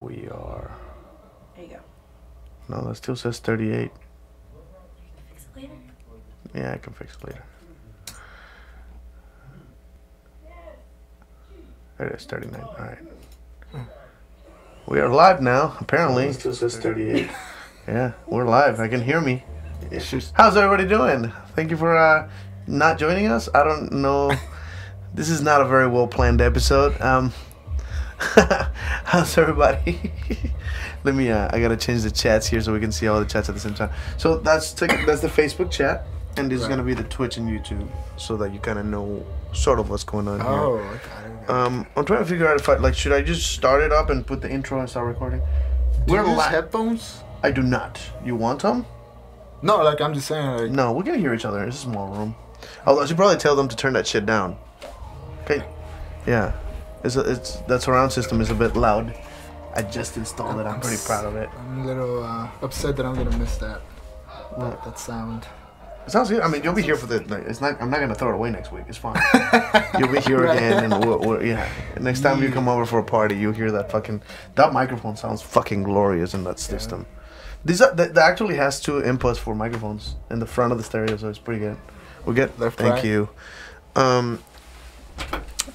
We are. There you go. No, that still says 38. Fix it later. Yeah, I can fix it later. There it is, 39. All right. We are live now, apparently. It still says 38. Yeah, we're live. I can hear me. How's everybody doing? Thank you for not joining us. I don't know. This is not a very well planned episode. How's everybody? Let me. I gotta change the chats here so we can see all the chats at the same time. So that's the Facebook chat, and this is gonna be the Twitch and YouTube, so that you kind of know sort of what's going on here. Oh, okay. I'm trying to figure out if should I just start it up and put the intro and start recording? Do you use headphones? I do not. You want them? No, like I'm just saying. Like, no, we can hear each other. It's a small room. Although I should probably tell them to turn that shit down. Okay. Yeah. That surround system is a bit loud. I just installed it. I'm pretty proud of it. I'm a little upset that I'm gonna miss that sound. It sounds good. I mean, you'll be here for the. It's not. I'm not gonna throw it away next week. It's fine. You'll be here again, and yeah. Next time you come over for a party, you'll hear that fucking. That microphone sounds fucking glorious in that system. That actually has 2 inputs for microphones in the front of the stereo, so it's pretty good. We're good. Thank you.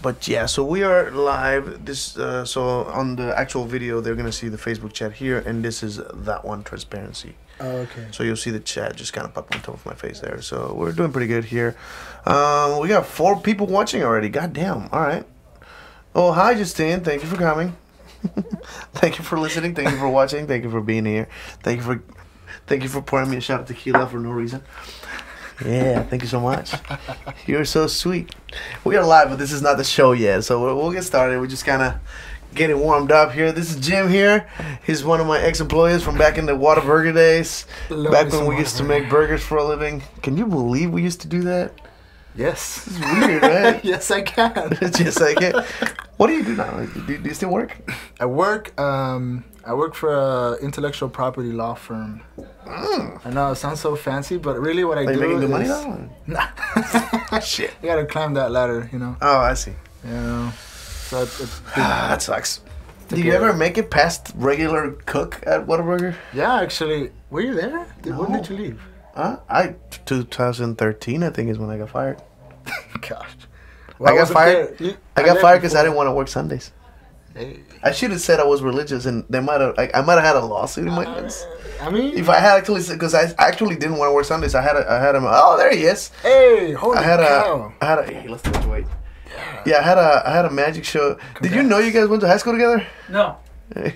But yeah, so we are live. So on the actual video, they're gonna see the Facebook chat here, and this is that one, transparency. Oh, okay. So you'll see the chat just kind of pop on top of my face there. So we're doing pretty good here. We got 4 people watching already. God damn. All right. Oh, hi, Justine. Thank you for coming. Thank you for listening. Thank you for watching. Thank you for being here. Thank you for pouring me a shot of tequila for no reason. Yeah, thank you so much. You're so sweet. We are live, but this is not the show yet, so we'll get started. We're just kind of getting warmed up here. This is Jim here. He's one of my ex-employees from back in the Whataburger days. Back when we used to make burgers for a living. Can you believe we used to do that? Yes. It's weird, right? Yes, I can. Yes, I can. What do you do now? Do you still work? I work for a intellectual property law firm. I know it sounds so fancy, but really what I do is... Are you making good money now? Nah. Shit. You gotta climb that ladder, you know? Oh, I see. Yeah. So it's that sucks. Do you ever make it past regular cook at Whataburger? Yeah, actually. Were you there? When did you leave? 2013, I think, is when I got fired. Gosh. Well, I got fired. I got fired because I didn't want to work Sundays. Hey. I should have said I was religious, and I might have had a lawsuit in my hands. I mean, if I had actually, because I actually didn't want to work Sundays, I had him. Oh, there he is. Hey, holy cow! Hey, let's do it. Wait. Yeah, I had a magic show. Congrats. Did you know you guys went to high school together? No.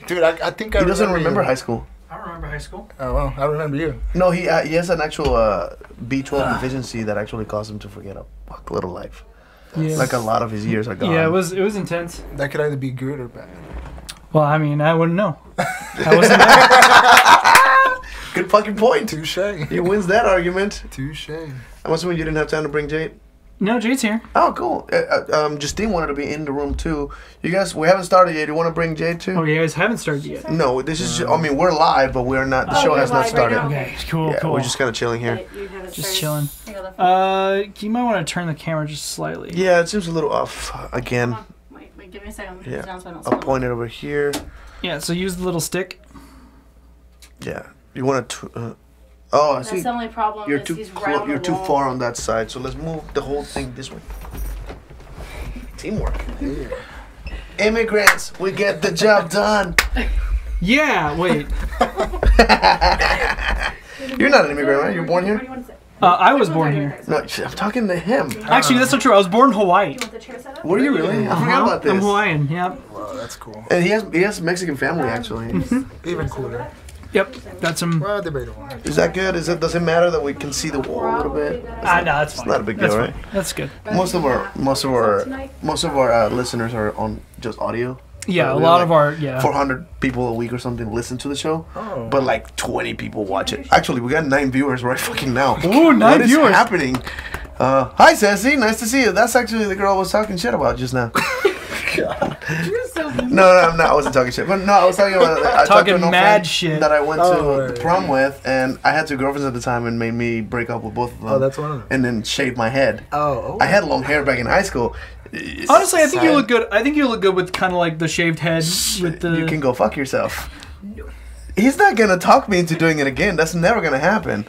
Dude, I think he doesn't remember high school. I remember high school. Oh well, I remember you. No, he has an actual B12 deficiency that actually caused him to forget a fuck little life. Yeah. Like a lot of his years are gone. Yeah, it was intense. That could either be good or bad. Well, I mean, I wouldn't know. I wasn't there. Good fucking point. Touche. He wins that argument. Touche. I'm assuming you didn't have time to bring Jade? No, Jade's here. Oh, cool. Justine wanted to be in the room, too. You guys, we haven't started yet. You want to bring Jade, too? Oh, you guys haven't started yet? No, this is just, I mean, we're live, but we're not, the show has not started. Right okay, cool, yeah, cool. We're just kind of chilling here. Just chilling. You might want to turn the camera just slightly. Yeah, it seems a little off again. Wait, give me a second. Yeah, I'll point it over here. Yeah, so use the little stick. Yeah. You want to... oh, I see. That's the only problem. You're too far on that side, so let's move the whole thing this way. Teamwork. Yeah. Immigrants, we get the job done. Yeah, wait. You're not an immigrant, right? You're born here? I was born here. No, I'm talking to him. Actually, that's not true. I was born in Hawaii. Were you really? I forgot about this. I'm Hawaiian, yeah. Wow, that's cool. And he has Mexican family, actually. Even cooler. Yep, got some. Well, debatable. Is that good? Does it matter that we can see the wall a little bit? No, that's fine. It's not a big deal, right? That's good. Most of our listeners are on just audio. Yeah, a lot of our 400 people a week or something listen to the show, but like 20 people watch it. Jeez. Actually, we got 9 viewers right fucking now. Ooh, 9 viewers. What is happening? Hi, Sassy. Nice to see you. That's actually the girl I was talking shit about just now. God. You're so mean. No, I'm not. I wasn't talking shit. But no, I was talking about I talking mad shit that I went to prom with, and I had 2 girlfriends at the time, and made me break up with both of them. Oh, that's one of them. And then shave my head. Oh. I had long hair back in high school. Honestly, I think you Sad. look good. I think you look good with kind of like the shaved head with the. You can go fuck yourself. He's not gonna talk me into doing it again. That's never gonna happen.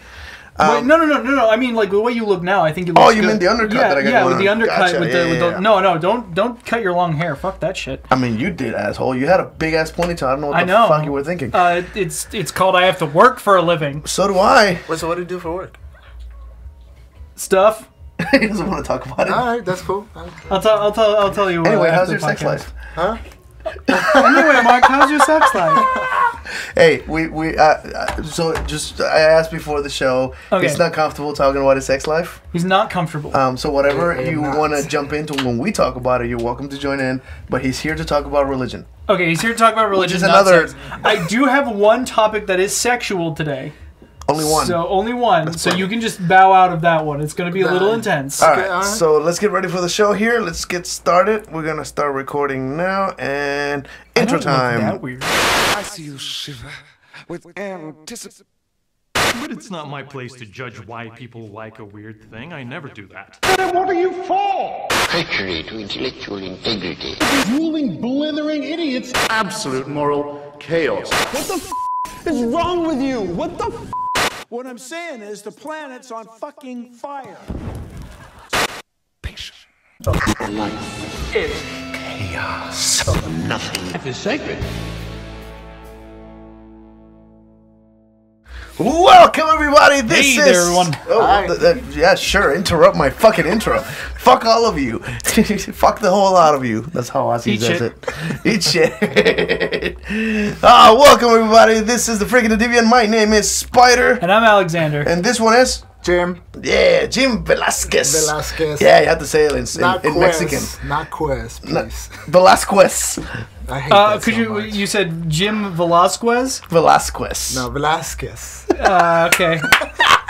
Wait, no. I mean, like the way you look now, I think you look. Oh, you mean the undercut that I got Yeah, going with the on. undercut. Gotcha, With yeah. the no, don't cut your long hair. Fuck that shit. I mean, you did, asshole. You had a big ass ponytail. I don't know what the fuck you were thinking. It's called I have to work for a living. So do I. Wait, so what do you do for work? Stuff. He doesn't want to talk about it. All right, that's cool. I'll tell you. Anyway, how's after your the sex podcast. life? Huh? Anyway, Mark, how's your sex life? Hey, so just I asked before the show. Okay. He's not comfortable talking about his sex life. He's not comfortable. So whatever I am you not. want to jump into when we talk about it, you're welcome to join in. But he's here to talk about religion. Okay, he's here to talk about religion. is not another- sex. I do have one topic that is sexual today. Only one. So only one. So plenty. you can just bow out of that one. It's going to be a little intense. All right, Okay, all right. so let's get ready for the show here. Let's get started. We're gonna start recording now, and intro I don't look time. that weird. I see you shiver with anticipation. But it's not my place to judge why people like a weird thing. I never do that. Treachery to intellectual integrity. Ruling, blithering idiots. Absolute moral chaos. What the is wrong with you? What the What I'm saying is the planet's on fucking fire. Welcome everybody. This Hey is there, everyone. Oh, yeah, sure. Interrupt my fucking intro. Fuck all of you. Fuck the whole lot of you. That's how Ozzy Eat says shit. it. Eat shit. Welcome everybody. This is the freaking Deviant. My name is Spider, And I'm Alexander. and this one is Jim Jim Velasquez. Velasquez. Yeah, you have to say it Not in Quest. Mexican. Not Quest, please. Velasquez. I hate that Could so you much. you said Jim Velasquez? Velasquez. No, Velasquez. Okay.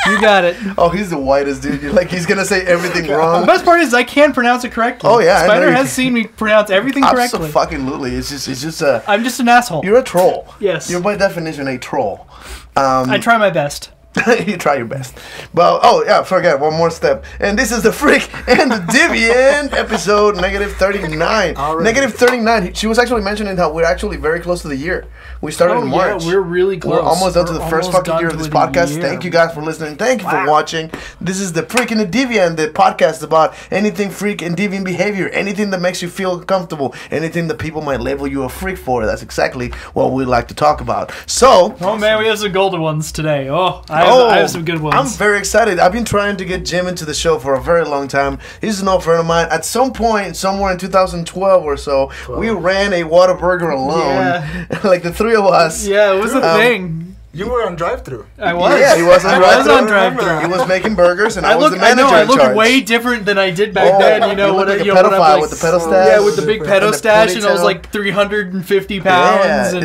You got it. Oh, he's the whitest dude. You're like, he's gonna say everything The wrong. best part is I can pronounce it correctly. Oh, yeah, I know Spider you has can. seen me pronounce everything correctly. Absolutely. It's just a. I'm just an asshole. You're a troll. Yes. You're by definition a troll. I try my best. You try your best. Well, forget one more step. And this is the Freak and the Deviant episode -39. Already. -39. She was actually mentioning how we're actually very close to the year. We started in March. Yeah, we're really close. We're almost done to the We're first almost fucking year of done this to the podcast. year. Thank you guys for listening. Thank you for watching. This is the Freak and the Deviant, the podcast about anything freak and deviant behavior, anything that makes you feel comfortable, anything that people might label you a freak for. That's exactly what we like to talk about. So, Oh man, we have some golden ones today. I have some good ones. I'm very excited. I've been trying to get Jim into the show for a very long time. He's an old friend of mine. At some point, somewhere in 2012 or so, we ran a Whataburger alone. Yeah. Like the three of us. Yeah, it was a thing. You were on drive-thru. I was. Yeah, he was on I drive-thru. was on drive-thru. He was making burgers, and I, was look. the manager I in look charge. way different than I did back Oh, then. You know you what? look like a when I'm pedophile like, with the pedo stash. Yeah, with the big And pedo the stash, and I was ponytail. like 350 pounds. Yeah, and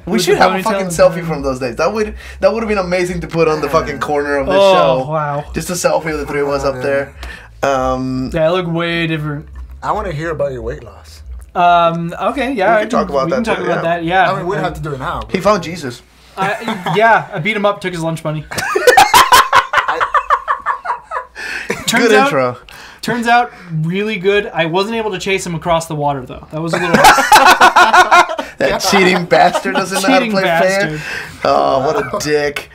we with should the have a ponytail fucking and- selfie from those days. That would have been amazing to put on the fucking corner of the Oh show. wow. Just a selfie of the three of us up there. Yeah, I look way different. I want to hear about your weight loss. Okay, yeah. We can talk about we can that talk too, about yeah. that. Yeah. I mean, we don't have to do it now. He found Jesus. I beat him up, took his lunch money. Good intro. Turns out, really good. I wasn't able to chase him across the water though. That was a little hard. That cheating bastard doesn't know how to Cheating play bastard. fair. Oh, what a dick.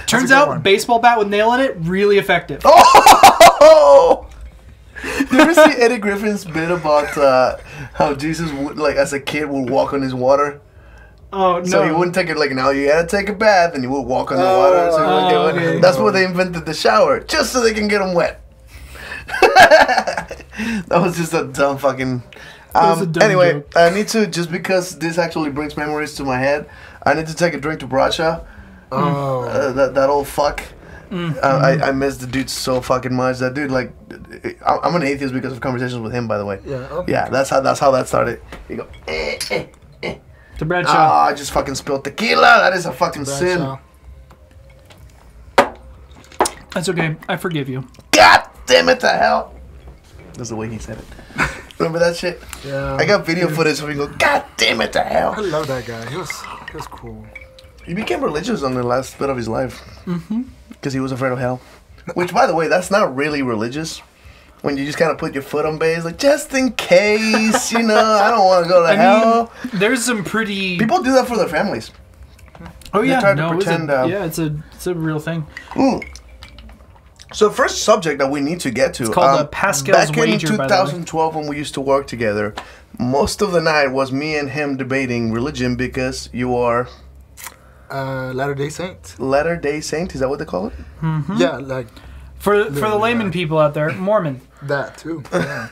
Turns good out, one. baseball bat with nail in it, really effective. Oh! Did you ever see Eddie Griffin's bit about how Jesus would, like, as a kid, would walk on his water? Oh no! So he wouldn't take it like, now you gotta take a bath, and he would walk on the water. So he would get wet. okay. That's why they invented the shower, just so they can get him wet. That was just a dumb fucking. was a dumb Anyway, joke. I need to, just because this actually brings memories to my head, I need to take a drink to Bracha. Oh. That old fuck. I miss the dude so fucking much. That dude, like, I'm an atheist because of conversations with him, by the way. Yeah. Okay. Yeah, that's how that started. You go, To Bradshaw. I just fucking spilled tequila. That is a fucking sin. Bradshaw. That's okay. I forgive you. God damn it to hell. That's the way he said it. Remember that shit? Yeah. I got video footage of him go, God damn it to I hell. love that guy. He was cool. He became religious on the last bit of his life. Because he was afraid of hell. Which, by the way, that's not really religious. When you just kind of put your foot on base, like, just in case, you know, I don't want to go to hell. There's some pretty... People do that for their families. Oh, yeah. They try to pretend, it's a real thing. So first subject that we need to get to. It's called Pascal's Wager, back in 2012 when we used to work together, most of the night was me and him debating religion because you are... Latter-day Saint. Latter-day Saint, is that what they call it? Mm-hmm. Yeah, like... For the layman people out there, Mormon. That, too. Yeah.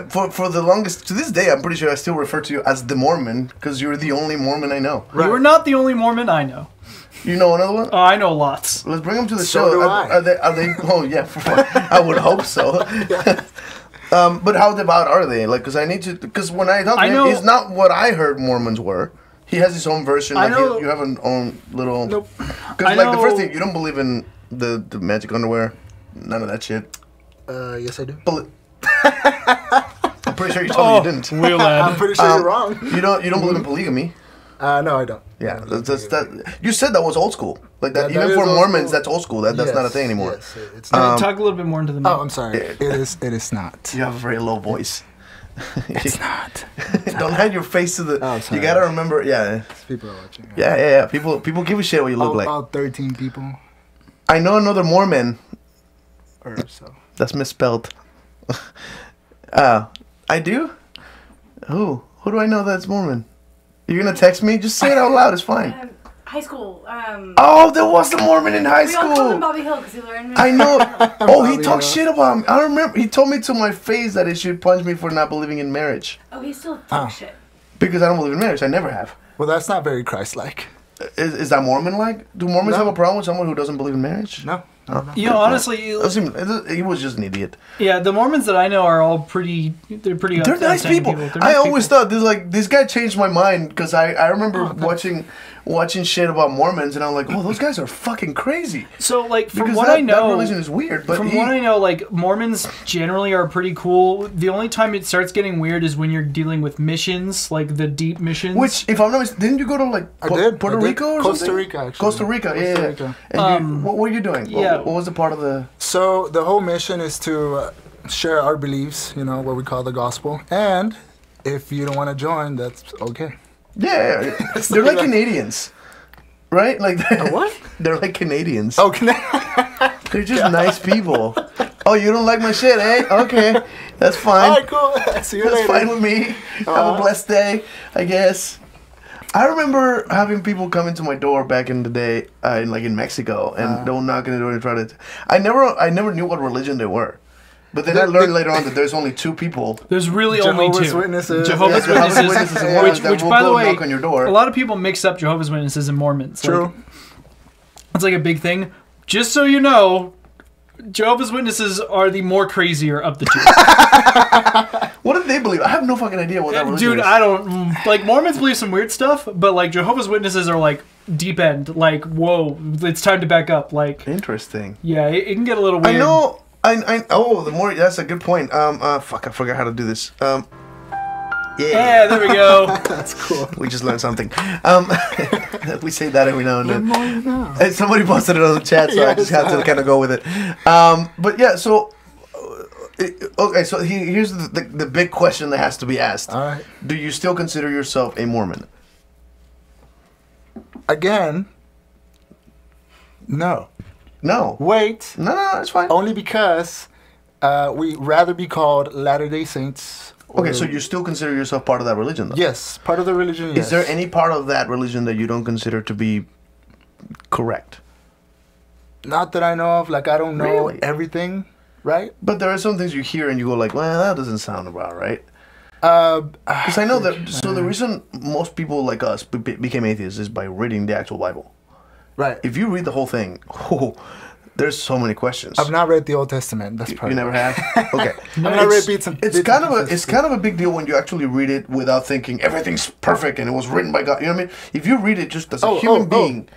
For the longest, to this day, I'm pretty sure I still refer to you as the Mormon because you're the only Mormon I know. Right. You're not the only Mormon I know. You know another one? Oh, I know lots. Let's bring them to the So show. do I. Are they? Oh yeah, I would hope so. But how devout are they? Like, because I need to. Because when I talk to him, it's not what I heard Mormons were. He has his own version. Like you have an own little. Nope. Because like the first thing, you don't believe in the magic underwear, none of that shit. Yes, I do. I'm pretty sure you told me you didn't. I'm pretty sure you're wrong. You don't believe in polygamy? No, I don't. Yeah, that. You said that was old school. Like that, even for Mormons, that's old school. That's not a thing anymore. Yes, it's talk a little bit more into the mic. Oh, I'm sorry. It is not. You have a very low voice. It's not. Don't hide your face to the. Oh, sorry. You gotta remember. Yeah. People are watching. Yeah. People give a shit what you look like. About 13 people. I know another Mormon. Or so. That's misspelled. I do? Who do I know that's Mormon? You're gonna text me? Just say it out loud. It's fine. High school. Oh, there was a Mormon in high we all called him school. Bobby Hill because he learned. I know. Oh, he Bobby talked Hill. shit about me. I remember. He told me to my face that he should punch me for not believing in marriage. Oh, he still talks shit. Because I don't believe in marriage. I never have. Well, that's not very Christ-like. Is that Mormon-like? Do Mormons have a problem with someone who doesn't believe in marriage? No. You know, honestly, He was just an idiot. yeah, the Mormons that I know are all pretty. They're pretty. They're nice outstanding people. They're I nice always people. thought this guy changed my mind because I remember watching shit about Mormons and I'm like, oh, those guys are fucking crazy. So, like, from Because what that, I know, that religion is weird. But what I know, like, Mormons generally are pretty cool. The only time it starts getting weird is when you're dealing with missions, like the deep missions. which, if I'm not mistaken, didn't you go to like Puerto Rico or Costa something? Rica, actually. Costa Rica, yeah. Rica. And what were you doing? yeah. What was the part of the? So the whole mission is to share our beliefs, what we call the gospel. And if you don't want to join, that's okay. Yeah, they're like Canadians, right? Like what? They're like Canadians. Oh, They're just nice people. Oh, you don't like my shit, eh? Okay, that's fine. all right, cool. See you That's later. fine with me. Have a blessed day, I guess. I remember having people come into my door back in the day, in Mexico, and they'll knock on the door and try to. I never knew what religion they were, but then I learned later on that there's only two people. There's really Jehovah's only two. Witnesses. Jehovah's Yeah, Jehovah's Witnesses, Witnesses and Mormons that which will by the go way, knock on your door. a lot of people mix up Jehovah's Witnesses and Mormons. True. Like, it's like a big thing. Just so you know, Jehovah's Witnesses are the more crazier of the two. What do they believe? I have no fucking idea what that religion Dude, is. I don't like Mormons believe some weird stuff, but like Jehovah's Witnesses are like deep end. Like, whoa, it's time to back up. Like, Interesting. yeah, it can get a little weird. I know. The more. That's a good point. Fuck, I forgot how to do this. Yeah, there we go. That's cool. We just learned something. We say that every now and then. More you know. And somebody posted it on the chat, so I just had to kind of go with it. But yeah, so okay, so here's the big question that has to be asked. All right. Do you still consider yourself a Mormon? Again, no. No. Wait. No, it's fine. Only because we rather be called Latter-day Saints. Okay, so you still consider yourself part of that religion, though? Yes, part of the religion, yes. Is there any part of that religion that you don't consider to be correct? Not that I know of. Like, I don't know Really? everything, right? But there are some things you hear and you go like, well, that doesn't sound about right. Uh, Because I know that, so the reason most people like us became atheists is by reading the actual Bible. right. If you read the whole thing, there's so many questions. I've not read the Old Testament. That's You probably never have? Okay. I've not read bits and It's kind of a big deal when you actually read it without thinking everything's perfect and it was written by God. You know what I mean? If you read it just as a human being,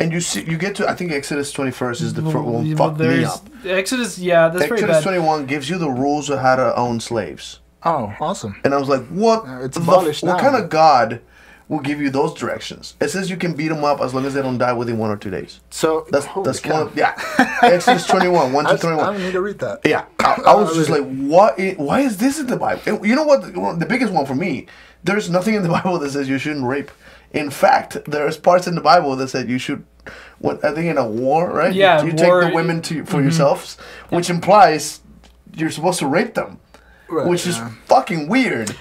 and you get to, I think Exodus 21st is the first one. Fuck me up. Exodus, yeah, that's pretty Exodus bad. 21 gives you the rules of how to own slaves. Oh, awesome. And I was like, what? It's abolished What now. kind of God will give you those directions. It says you can beat them up as long as they don't die within 1 or 2 days. So That's one. Yeah, Exodus 21, 1 to 21. I need to read that. Yeah, I was just like, why is this in the Bible? You know what? The biggest one for me, there's nothing in the Bible that says you shouldn't rape. In fact, there's parts in the Bible that said you should. I think in a war, right? Yeah, you war, take the women for yourselves, which implies you're supposed to rape them, which is fucking weird.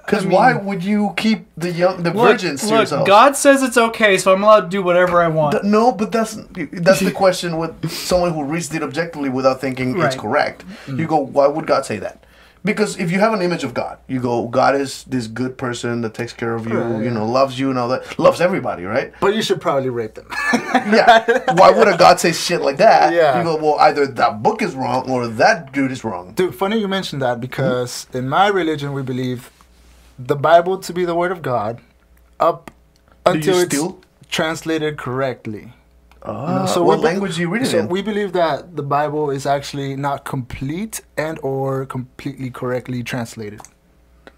Because why would you keep the virgins to yourself? God says it's okay, so I'm allowed to do whatever I want. No, but that's the question with someone who reads it objectively without thinking it's correct. You go, why would God say that? Because if you have an image of God, you go, God is this good person that takes care of you, loves you and all that, loves everybody, right? But you should probably rape them. Yeah. Why would a God say shit like that? Yeah. You go, well, either that book is wrong or that dude is wrong. Dude, funny you mentioned that because in my religion we believe the Bible to be the word of God up until it's translated correctly. So what language do you read it in? We believe that the Bible is actually not complete and or completely correctly translated.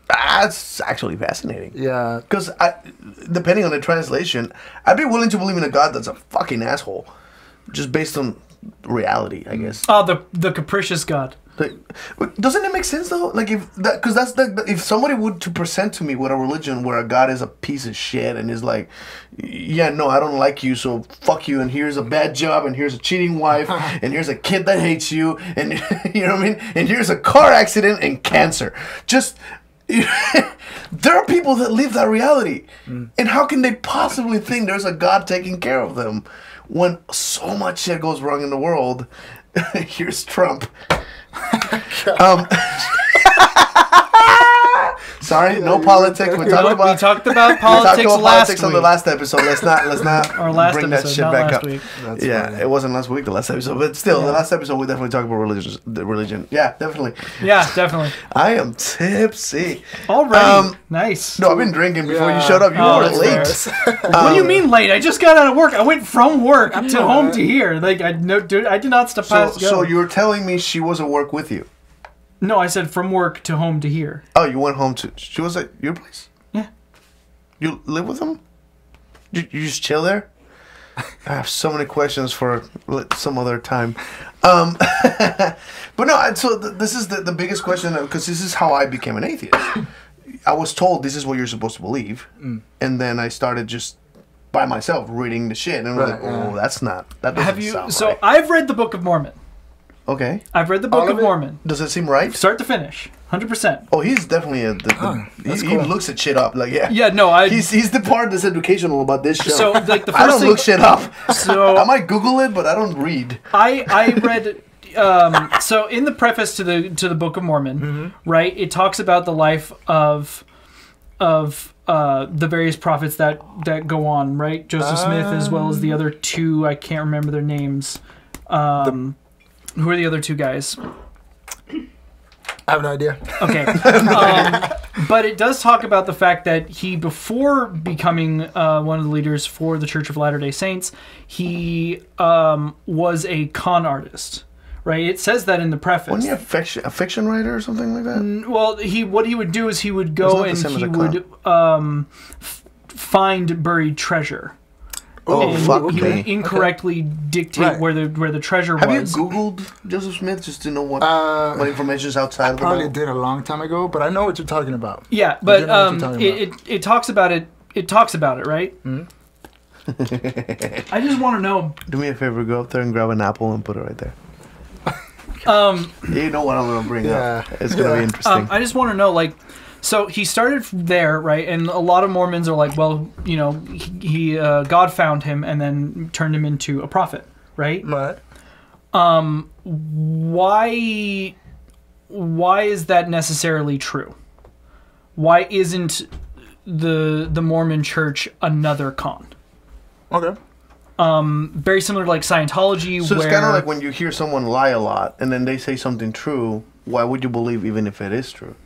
That's actually fascinating. Yeah. Because depending on the translation, I'd be willing to believe in a God that's a fucking asshole. Just based on reality, I guess. Oh, the capricious God. Doesn't it make sense though? Like if somebody would to present to me with a religion where a God is a piece of shit and is like, yeah, no, I don't like you, so fuck you, and here's a bad job, and here's a cheating wife, and here's a kid that hates you, and you know what I mean, and here's a car accident and cancer. Just there are people that live that reality, and how can they possibly think there's a God taking care of them when so much shit goes wrong in the world? Here's Trump. Sorry, no politics. We talked about politics last week. On the last episode. Let's not Our last bring episode, that shit not back last up. Week. Yeah, it wasn't last week, the last episode, but still, the last episode we definitely talked about religion. Yeah, definitely. Yeah, definitely. I am tipsy. Already. Nice. No, I've been drinking before you showed up. You were late. What do you mean late? I just got out of work. I went from work to home to here. Like I did not step past. So you were telling me she was at work with you? No, I said from work to home to here. Oh, you went home to... She was at your place? Yeah. You live with them? You just chill there? I have so many questions for some other time. But no, so this is the biggest question, because this is how I became an atheist. I was told this is what you're supposed to believe. And then I started just by myself reading the shit. And I'm like, oh, that doesn't sound right. I've read the Book of Mormon. Okay. I've read the Book of Mormon. Does it seem right? Start to finish, 100%. Oh, he's definitely he looks at shit up. Like Yeah, no, he's the part that's educational about this show. So like the first I don't look shit up. So I might Google it, but I don't read. I read. So in the preface to the Book of Mormon, right, it talks about the life of the various prophets that go on, right? Joseph Smith as well as the other two. I can't remember their names. Who are the other two guys? I have no idea. Okay. But it does talk about the fact that he, before becoming one of the leaders for the Church of Latter-day Saints, he was a con artist. Right? It says that in the preface. Wasn't he a fiction writer or something like that? Well, what he would do is he would go and he would find buried treasure. Oh, and fuck he would incorrectly dictate where the treasure Have was. Have you Googled Joseph Smith just to know what information is outside of the Probably Bible? did a long time ago, but I know what you're talking about. Yeah, but it talks about it. It talks about it, right? I just want to know. Do me a favor, go up there and grab an apple and put it right there. You know what I'm gonna bring up. It's gonna be interesting. I just want to know, like, so he started there, right? And a lot of Mormons are like, well, you know, he God found him and then turned him into a prophet, right? Right. Why is that necessarily true? Why isn't the Mormon Church another con? Okay. Very similar to like Scientology. So it's kind of like when you hear someone lie a lot and then they say something true. Why would you believe even if it is true?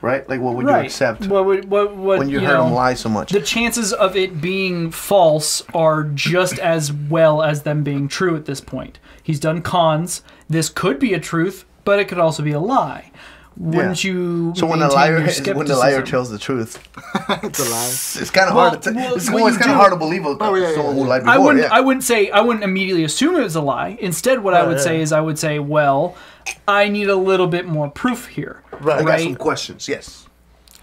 Right? Like, what would you accept when you heard them lie so much? The chances of it being false are just as well as them being true at this point. He's done cons. This could be a truth, but it could also be a lie. wouldn't you? So when the liar tells the truth, It's a lie. it's kind of hard to it's kind of hard to believe someone who lied before. I wouldn't immediately assume it was a lie. Instead, what I would say is, I would say, well, I need a little bit more proof here. Right. I got some questions. Yes.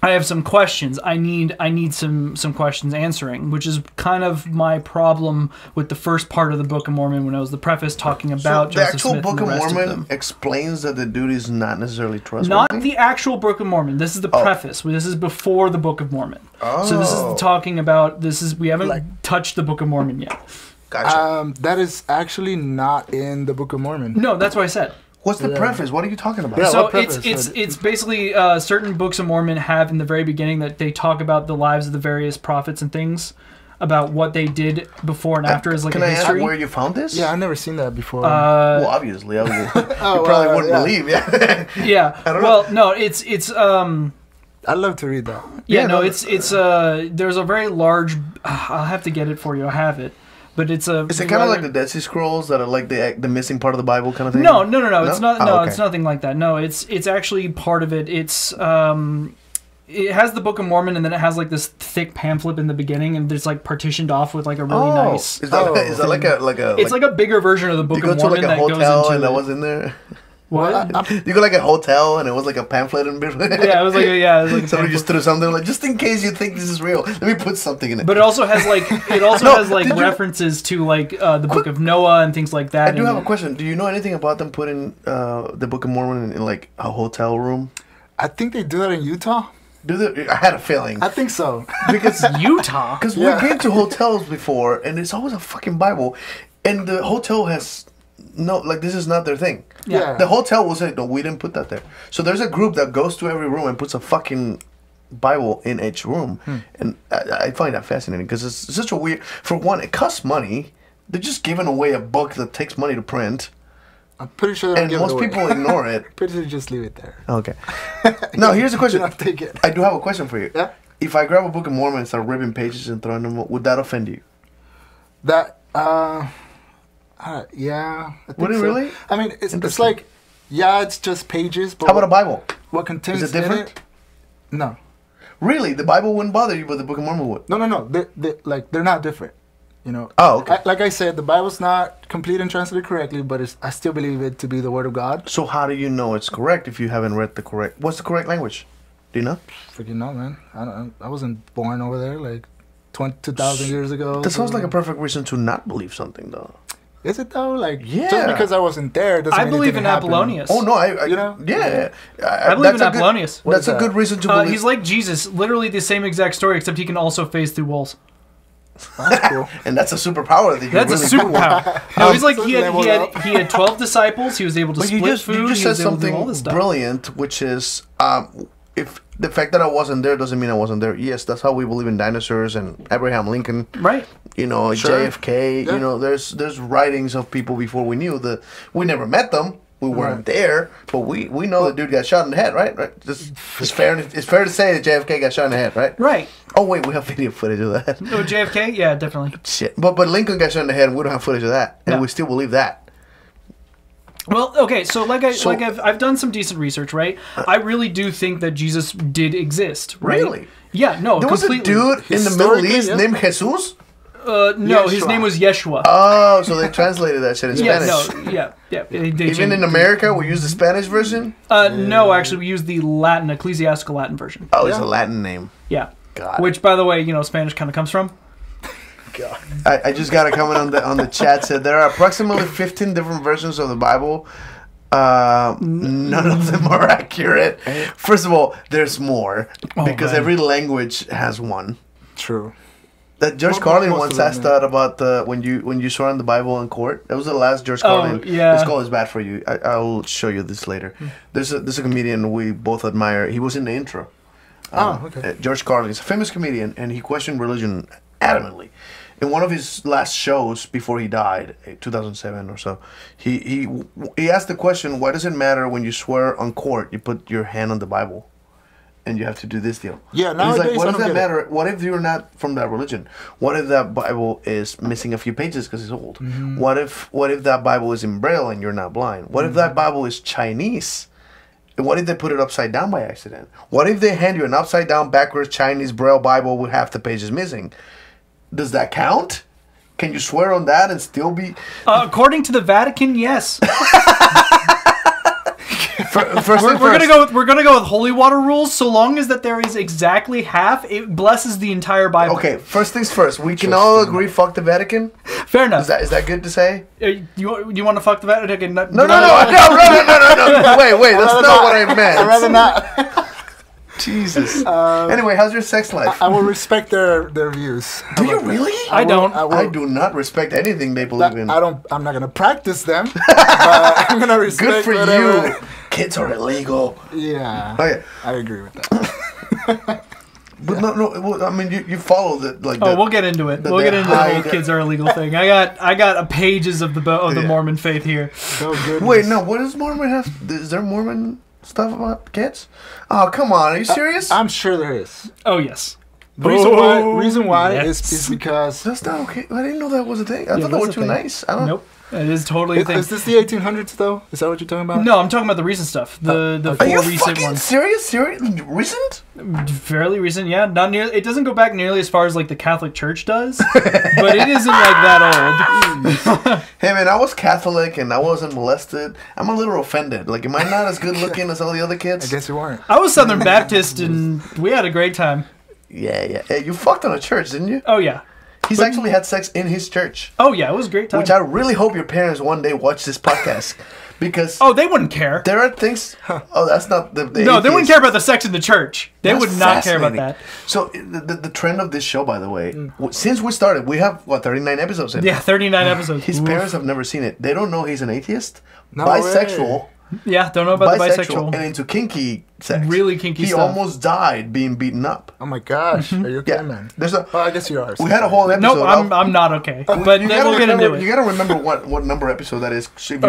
I have some questions. I need some questions answering, which is kind of my problem with the first part of the Book of Mormon when I was the preface talking about the Joseph actual Smith Book and the of rest Mormon explains that the dude is not necessarily trustworthy. Not the actual Book of Mormon. This is the preface. This is before the Book of Mormon. So this is talking about we haven't touched the Book of Mormon yet. Gotcha. That is actually not in the Book of Mormon. No, that's what I said. What's the preface? What are you talking about? Yeah, So what preface? it's basically certain books of Mormon have in the very beginning that they talk about the lives of the various prophets and things, about what they did before and after as like Can a I ask history. where you found this? Yeah, I've never seen that before. Well, obviously, you probably wouldn't believe. Yeah. Yeah. I don't well, know. no, it's I'd love to read that. yeah, no, it's there's a very large. I'll have to get it for you. I have it. But it's a. Is it kind of like the Dead Sea Scrolls that are like the missing part of the Bible kind of thing? No. It's not. No, okay. it's nothing like that. No, it's actually part of it. It's it has the Book of Mormon, and then it has like this thick pamphlet in the beginning, and it's like partitioned off with like a really nice. Is that like a? It's like a bigger version of the Book you go of to Mormon like a that goes hotel into. and that was in there. What? You go like a hotel and it was like a pamphlet in there. Yeah, it was like a Somebody pamphlet. just threw something like, just in case you think this is real, let me put something in it. But it also has like references to like the Book of Noah and things like that. I do have a question. Do you know anything about them putting the Book of Mormon in like a hotel room? I think they do that in Utah. I had a feeling. I think so. Because Utah. Because we've been to hotels before, and it's always a fucking Bible, and the hotel has this is not their thing. Yeah. The hotel will say, no, we didn't put that there. So there's a group that goes to every room and puts a fucking Bible in each room, and I find that fascinating because it's such a weird. For one, it costs money. They're just giving away a book that takes money to print. I'm pretty sure they don't And give most it away. people ignore it. Pretty sure you just leave it there. Okay. Now, here's a question. Do not take it. I do have a question for you. Yeah? If I grab a Book of Mormon and start ripping pages and throwing them, would that offend you? That, yeah. I think Would it so. really? I mean, it's like, yeah, it's just pages. But How about a Bible? What contains Is it different? in it? No. Really? The Bible wouldn't bother you, but the Book of Mormon would? No. They're not different. You know. Oh, okay. Like I said, the Bible's not complete and translated correctly, but I still believe it to be the Word of God. So how do you know it's correct if you haven't read the correct... What's the correct language? Do you know? Freaking no, man. I wasn't born over there like 2,000 years ago. That sounds like a perfect reason to not believe something, though. Is it though? Like, Yeah. just because I wasn't there doesn't I mean it believe didn't in happen. Apollonius. Oh, no, I You know? Yeah. I believe in that's a good- Apollonius. What That's is a that? good reason to believe... He's like Jesus, literally the same exact story, except he can also phase through walls. That's cool. And that's a superpower that you That's a really do. superpower. No, he's like So he level up. had 12 disciples. He was able to But split you just food. He said was able to do all something this stuff. brilliant, which is if the fact that I wasn't there doesn't mean I wasn't there. Yes, that's how we believe in dinosaurs and Abraham Lincoln. Right. You know, Sure. JFK. Yeah. You know, there's writings of people before we knew that we never met them. We weren't there, but we know the dude got shot in the head, right? Right. It's fair to say that JFK got shot in the head, right? Right. Oh wait, we have video footage of that. Oh, JFK? Yeah, definitely. Shit. But Lincoln got shot in the head, and we don't have footage of that, and No. we still believe that. Well, okay, so I've done some decent research, right? I really do think that Jesus did exist, right? Really? Yeah, no, There was a completely. dude in the Middle Historically, East yeah. named Jesus. No, his Yeshua. name was Yeshua. Oh, so they translated that shit in yeah, Spanish. no, yeah. They Even changed- in America, we use the Spanish version. No, actually, we use the Latin, ecclesiastical Latin version. Oh, it's Yeah. a Latin name. Yeah. God. Which, by the way, Spanish kind of comes from. I just got a comment on the chat. Said there are approximately 15 different versions of the Bible. None of them are accurate. First of all, there's more because man. every language has one. True. That George Most Carlin of once them, asked yeah. that about when you swear on the Bible in court. That was the last George Carlin. yeah. This call is bad for you. I'll show you this later. There's a comedian we both admire. He was in the intro. Okay. George Carlin is a famous comedian, and he questioned religion adamantly. In one of his last shows before he died, 2007 or so, he asked the question, why does it matter when you swear on court, you put your hand on the Bible, and you have to do this deal? Yeah, And he's like, nowadays what I does don't that get it. matter? What if you're not from that religion? What if that Bible is missing a few pages because it's old? What if that Bible is in Braille and you're not blind? What if that Bible is Chinese? And what if they put it upside down by accident? What if they hand you an upside down, backwards Chinese Braille Bible with half the pages missing? Does that count? Can you swear on that and still be? According to the Vatican, yes. We're gonna go with holy water rules. So long as that there is exactly half, it blesses the entire Bible. Okay, first things first. We can all agree. Fuck the Vatican. Fair enough. Is that good to say? You want to fuck the Vatican? No. Wait. That's not what I meant. I'd rather not. Jesus. Anyway, how's your sex life? I will respect their views. Do you really? I don't. I do not respect anything they believe in. I'm not gonna practice them. But I'm gonna respect. Good for whatever. you. Kids are illegal. Yeah. Okay. I agree with that. But no. I mean, you follow the like. We'll get into it. We'll get into the whole kids are illegal thing. I got pages of the Mormon faith here. Oh, wait, no. What does Mormon have? Is there Mormon stuff about kids? Oh, come on. Are you serious? I'm sure there is. Oh yes. Reason why yes. is because that's not okay. I didn't know that was a thing. I thought they were too nice. I don't. Nope. It is totally a thing. Is this the 1800s though? Is that what you're talking about? No, I'm talking about the recent stuff. The Are four you recent fucking ones. serious? Recent? Fairly recent, yeah. Not near. It doesn't go back nearly as far as like the Catholic Church does, but it isn't like that old. Hey man, I was Catholic and I wasn't molested. I'm a little offended. Like, am I not as good looking as all the other kids? I guess you weren't. I was Southern Baptist and we had a great time. Yeah. Hey, you fucked on a church, didn't you? Oh yeah. He's actually had sex in his church. Oh yeah, it was a great time. Which I really hope your parents one day watch this podcast. Because they wouldn't care. There are things. Oh, that's not the no, they wouldn't care about the sex in the church. They would not care about that. So the trend of this show, by the way, since we started, we have 39 episodes in. Yeah, 39 episodes. His parents have never seen it. They don't know he's an atheist, no bisexual. Way. Yeah, don't know about the bisexual. And into kinky sex. Really kinky stuff. He almost died being beaten up. Oh my gosh, are you okay, man? There's a. I guess you are. We had a whole episode. Nope, I'm not okay. But then we'll get into it. You gotta remember what number episode that is. So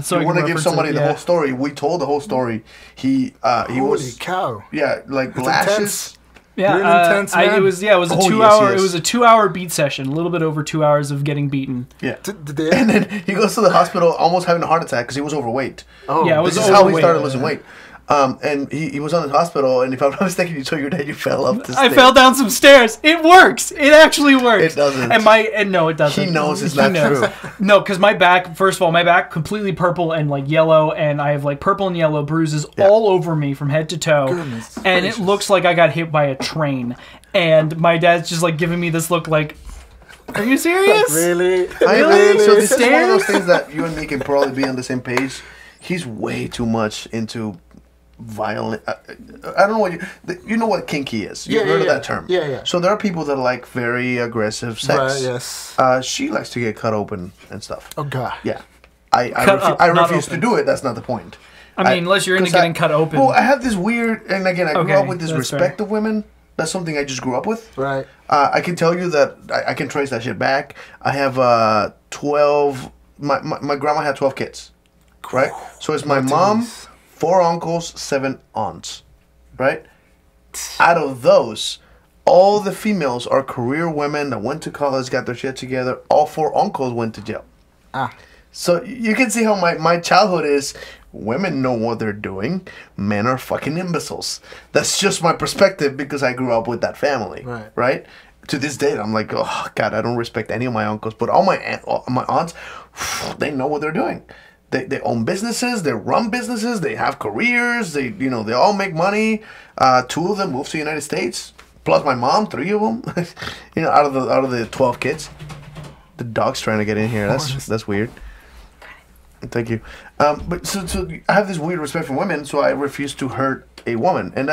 so you want to give somebody the whole story. We told the whole story. He Holy was. cow. Yeah, like That's lashes. Intense. Yeah, really intense, man. it was a 2 hour. It was a 2 hour beat session. A little bit over 2 hours of getting beaten. Yeah, and then he goes to the hospital almost having a heart attack because he was overweight. Oh, yeah, this is how he started losing weight. And he was on the hospital, and if I'm not mistaken, you told your dad you fell up the stairs. I fell down some stairs. It works. It actually works. It doesn't. And no, it doesn't. He knows it's not true. No, because my back, first of all, my back completely purple and like yellow, and I have like purple and yellow bruises all over me from head to toe. Goodness and gracious. It looks like I got hit by a train. And my dad's just like giving me this look like, are you serious? Really? Really? So this is one of those things that you and me can probably be on the same page. He's way too much into violent. I don't know what you know what kinky is. You've heard of that term. Yeah. So there are people that like very aggressive sex. Right, yes. She likes to get cut open and stuff. Oh God. Yeah. I refuse to do it. That's not the point. I mean, unless you're into getting cut open. Well, I have this weird, and again, I grew up with this respect of women. That's something I just grew up with. Right. I can tell you that I can trace that shit back. I have 12. My grandma had 12 kids. Right. So it's my mom, 4 uncles, 7 aunts. Right. Out of those, all the females are career women that went to college, got their shit together. All 4 uncles went to jail. So you can see how my childhood is. Women know what they're doing. Men are fucking imbeciles. That's just my perspective because I grew up with that family. Right? To this day, I'm like, oh God, I don't respect any of my uncles, but all my aunts, they know what they're doing. They own businesses. They run businesses. They have careers. They all make money. 2 of them moved to the United States. Plus my mom, 3 of them. Out of the 12 kids. The dog's trying to get in here. That's weird. Thank you. But so I have this weird respect for women, so I refuse to hurt a woman, and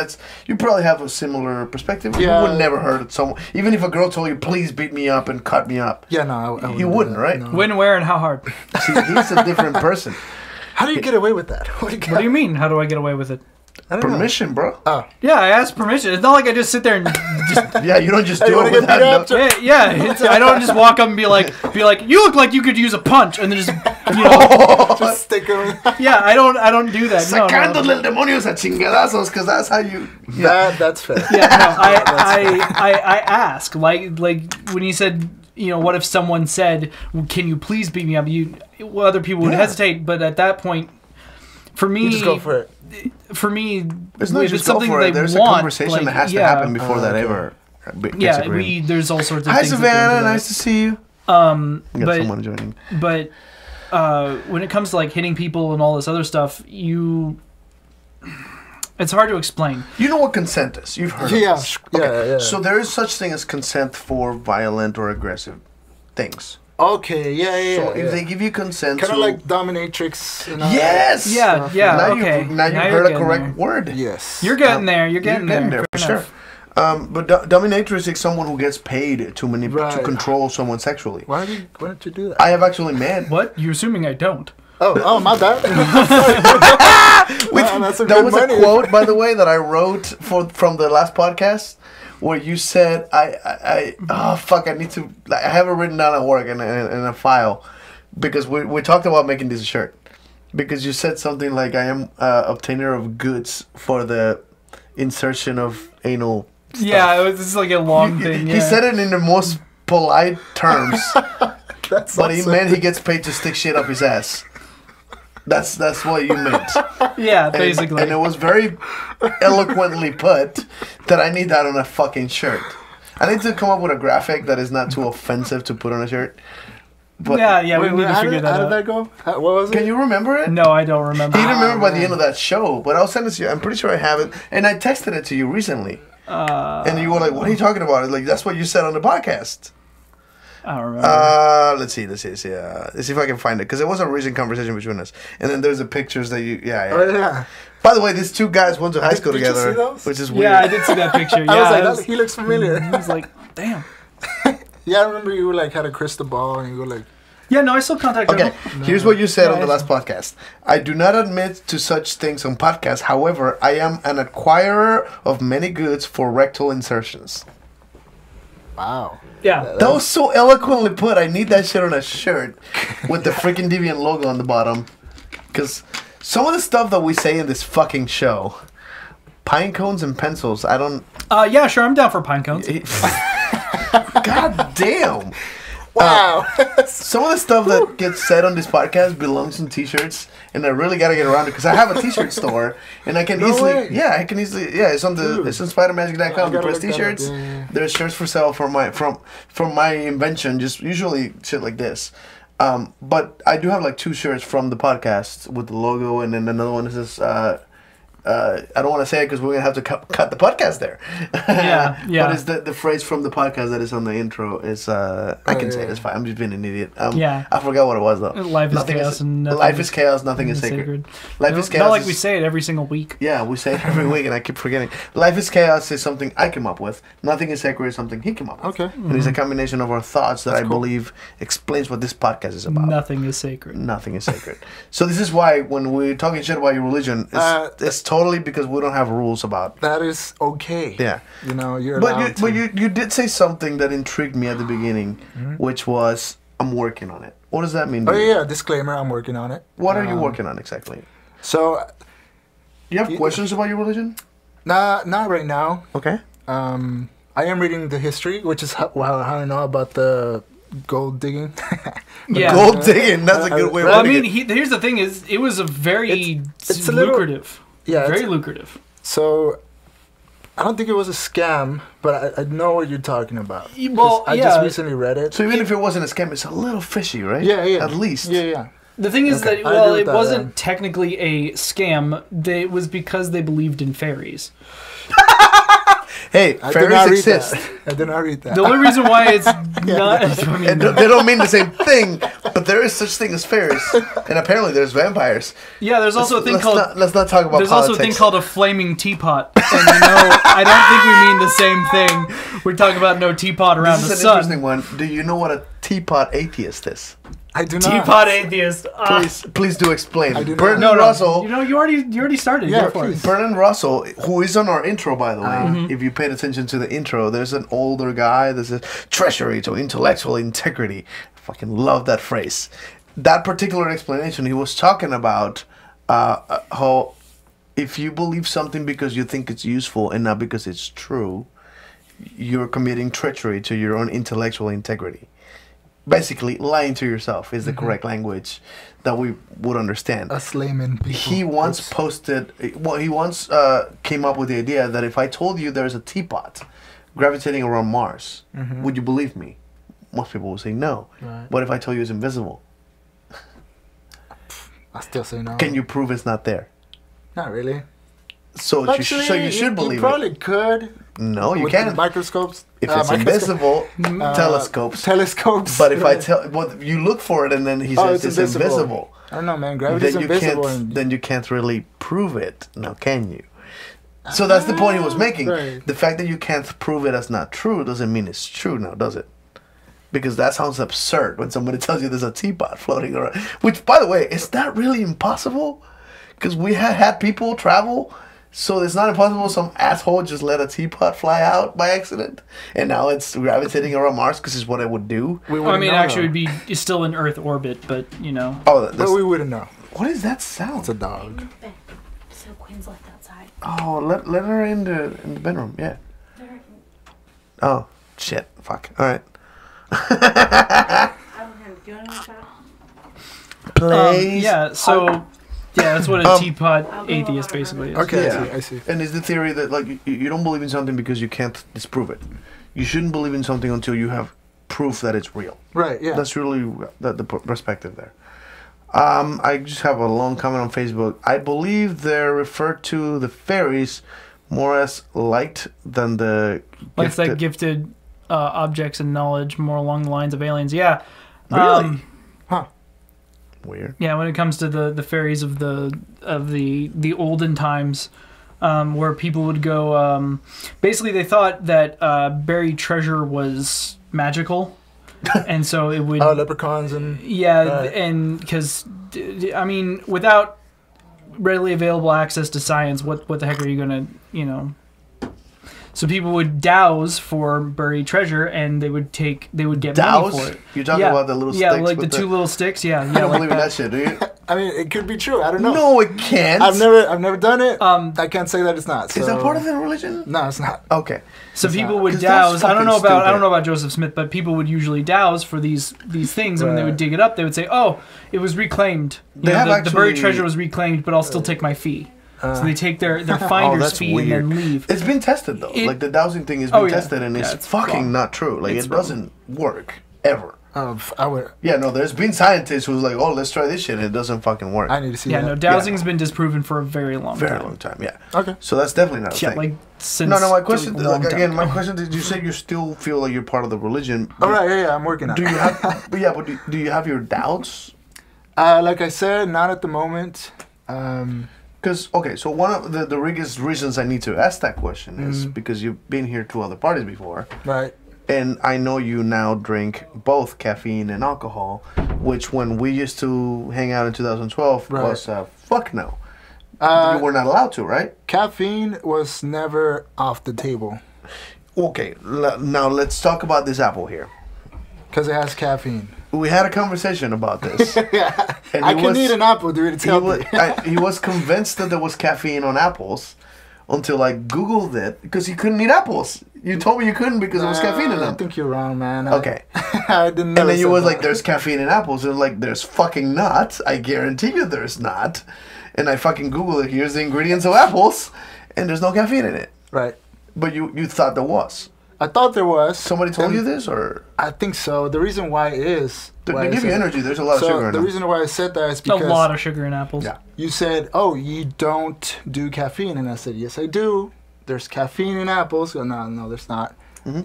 you probably have a similar perspective. Yeah. You would never hurt someone, even if a girl told you, "Please beat me up and cut me up." Yeah, no, you wouldn't, right? No. When, where, and how hard? See, he's a different person. How do you get away with that? What do you mean? How do I get away with it? Permission, bro. Oh. Yeah, I asked permission. It's not like I just sit there and just... Yeah, you don't just do it without... I don't just walk up and be like, you look like you could use a punch, and then just, just stick him. Yeah, I don't do that. Sacándole el demonios a chingadazos, because that's how you... Yeah. That's fair. Yeah, no, I ask, like when you said, what if someone said, can you please beat me up? Other people would hesitate, but at that point, for me... You just go for it. for me, It's not if just it's go something for they it. There's want, a conversation like, that has to yeah. happen before that ever gets Yeah, agreed. there's all sorts of Hi, things. that go into Savannah. that. Nice to see you. We got but someone joining. but when it comes to like hitting people and all this other stuff, it's hard to explain. You know what consent is? You've heard of this. Yeah. So there is such thing as consent for violent or aggressive things. Okay, yeah. So if they give you consent kind of to... like dominatrix. And all Yes! that Yeah, Now okay. you've Now heard you're a getting correct there. word. Yes. You're getting there. You're getting there. for Fair sure. enough. But dominatrix is someone who gets paid to control someone sexually. Why don't you do that? I have actually met... What? You're assuming I don't. Oh, my bad. Wow, that's some There good was money. a quote, by the way, that I wrote from the last podcast where you said, I need to... I have it written down at work in a file because we talked about making this shirt. Because you said something like, I am obtainer of goods for the insertion of anal stuff. Yeah, this is like a long thing. He said it in the most polite terms, That's but he awesome. meant he gets paid to stick shit up his ass. That's what you meant. Yeah, basically. And it was very eloquently put that I need that on a fucking shirt. I need to come up with a graphic that is not too offensive to put on a shirt. But yeah, we Wait, need to how figure did, that how out. did that go? What was it? Can you remember it? No, I don't remember. He didn't remember by the end of that show, but I'll send it to you. I'm pretty sure I have it, and I texted it to you recently. And you were like, "What are you talking about?" Like, that's what you said on the podcast. I don't remember. Let's see. Let's see if I can find it, because it was a recent conversation between us. And then there's the pictures that you, Oh, yeah. By the way, these two guys went to high school Did you together, see those? which is weird. Yeah, I did see that picture. Yeah, I was like, it was- he looks familiar. I was like, damn. Yeah, I remember you like had a crystal ball and you were like, Yeah, no, I still contact Okay, them. here's what you said on the Yeah, last podcast. I do not admit to such things on podcasts. However, I am an acquirer of many goods for rectal insertions. wow. Yeah. That was so eloquently put. I need that shit on a shirt with the freaking Deviant logo on the bottom. Because some of the stuff that we say in this fucking show, pine cones and pencils, I don't... Yeah, sure, I'm down for pine cones. God damn. Wow. Some of the stuff that gets said on this podcast belongs in t-shirts, and I really gotta get around it because I have a t-shirt store, and I can way. it's on it's on spidermagic.com. You gotta press look that up. t-shirts. Yeah. There's shirts for sale from my invention, just usually shit like this. But I do have like 2 shirts from the podcast with the logo, and then another one that says I don't want to say it because we're gonna have to cut the podcast there. Yeah. But it's the phrase from the podcast that is on the intro. Is I can say it. It's fine. I'm just being an idiot. Yeah. I forgot what it was though. Life is chaos and nothing life is chaos. Nothing is sacred. Life is chaos. Not like we say it every single week. Yeah, we say it every week, and I keep forgetting. Life is chaos is something I came up with. Nothing is sacred is something he came up with. Okay. And it's a combination of our thoughts that I believe explains what this podcast is about. Nothing is sacred. Nothing is sacred. So this is why when we're talking shit about your religion, it's totally because we don't have rules about. That is okay. Yeah. You know, you're But allowed you did say something that intrigued me at the beginning, which was I'm working on it. What does that mean? To Oh, you? yeah, disclaimer, I'm working on it. What are you working on exactly? So, You have questions about your religion? not right now. Okay. I am reading the history, which is how I know about the gold digging. Yeah. Gold digging. That's a good way. Well, I of putting mean, here's the thing: is it was a very It's a little- lucrative. Yeah, very it's- lucrative. So, I don't think it was a scam, but I know what you're talking about. 'Cause Well, I yeah. just recently read it. So even if it wasn't a scam, it's a little fishy, right? Yeah. At least. Yeah. The thing is Okay. that I agree well, with it that, wasn't technically a scam. It was because they believed in fairies. Hey, I did fairies not read exist. that. I did not read that. The only reason why it's not. I mean, And they don't mean the same thing, but there is such thing as fairies, and apparently there's vampires. yeah, there's also a thing let's called. let's not talk about There's politics. also a thing called a flaming teapot, and I don't think we mean the same thing. We're talking about no teapot around This the is an interesting sun. one. Do you know what a teapot atheist is? I do not. Teapot atheist. Ah. Please do explain. I do not. Bernard No, Russell. You already started. Yeah, Go for it. please. Bernard Russell, who is on our intro, by the way. Mm-hmm. If you paid attention to the intro, there's an older guy that says treachery to intellectual integrity. I fucking love that phrase. That particular explanation, he was talking about how if you believe something because you think it's useful and not because it's true, you're committing treachery to your own intellectual integrity. basically lying to yourself is the correct language that we would understand. Us layman people. He once posted, well, he once came up with the idea that if I told you there's a teapot gravitating around Mars, would you believe me? Most people will say no. Right. What if I tell you it's invisible? I still say no. Can you prove it's not there? Not really. So you should believe you probably could. No, you with can't. the microscopes. If it's invisible, telescopes. Telescopes. But if I tell, well, you look for it and then he says it's invisible. I don't know, man. Gravity's invisible. Then you can't really prove it. Now, can you? So that's the point he was making. Right. The fact that you can't prove it as not true doesn't mean it's true now, does it? Because that sounds absurd when somebody tells you there's a teapot floating around. Which, by the way, is that really impossible? Because we had people travel, so it's not impossible some asshole just let a teapot fly out by accident, and now it's gravitating around Mars because it's what it would do. I mean, actually, it would be still in Earth orbit, but you know. Oh, but we wouldn't know. What is that sound? It's a dog. So Quinn's left outside. Oh, let her in the bedroom. Yeah. Oh shit! Fuck. All right. I don't have to do anything. Please. Yeah. So. Yeah, that's what a teapot atheist basically is. Okay, Yeah. I see. And it's the theory that like you don't believe in something because you can't disprove it. You shouldn't believe in something until you have proof that it's real. Right. Yeah. That's really the perspective there. I just have a long comment on Facebook. I believe they're referred to the fairies more as light than the Like that gifted objects and knowledge, more along the lines of aliens. Yeah. Really? Huh. Weird. Yeah, when it comes to the fairies of the olden times, where people would go. Basically, they thought that buried treasure was magical, and so it would. Oh, leprechauns and. Yeah, and because I mean, without readily available access to science, what the heck are you gonna So people would douse for buried treasure, and they would get money for it. You're talking about the little sticks? Yeah, like the two little sticks. Yeah, I don't believe in that shit, do you? I mean, it could be true. I don't know. No, it can't. I've never done it. I can't say that it's not. Is that so- part of the religion? No, it's not. Okay. So people would 'Cause that's douse. I don't know fucking about Joseph Smith, but people would usually douse for these things, and when they would dig it up, they would say, "Oh, it was reclaimed. They have The buried actually- treasure was reclaimed, but I'll still take my fee." So they take their finder's that's fee weird. and then leave. It's been tested though. Like the dowsing thing has Oh, been yeah. tested, and Yeah, it's it's fucking wrong. not true. Like It's it wrong. doesn't work ever. I would. Yeah, no. There's been scientists who's like, "Oh, let's try this shit," and it doesn't fucking work. I need to see Yeah, that. no, dowsing's been disproven for a very long Very time. long time. Yeah. Okay. So that's definitely not a Yeah, thing. like since. No, my question, a long like, time again, my ago. question is, you said you still feel like you're part of the religion. All right. Yeah, I'm working on Do it. you have? But yeah, but do you have your doubts? Like I said, not at the moment. Because okay, so one of the biggest reasons I need to ask that question is because you've been here to other parties before, Right. and I know you now drink both caffeine and alcohol, which when we used to hang out in 2012 Right. was fuck no. You were not allowed to, right? Caffeine was never off the table Okay, now let's talk about this apple here. because it has caffeine. We had a conversation about this. And I he can was- eat an apple, dude. It's he healthy. he was convinced that there was caffeine on apples until I Googled it because he couldn't eat apples. You told me you couldn't because there was caffeine in I them. think you're wrong, man. Okay. I didn't know. And then you was like, there's caffeine in apples. And like, there's fucking not. I guarantee you there's not. And I fucking Googled it. Here's the ingredients of apples. And there's no caffeine in it. Right. But you thought there was. I thought there was. Somebody told and you this or? I think so. The reason why is. They why I give you said- energy. There's a lot of sugar in the them. reason why I said that is A because lot of sugar in apples. Yeah. you said, "Oh, you don't do caffeine," and I said, "Yes, I do. There's caffeine in apples." Oh, no, there's not. Mm-hmm.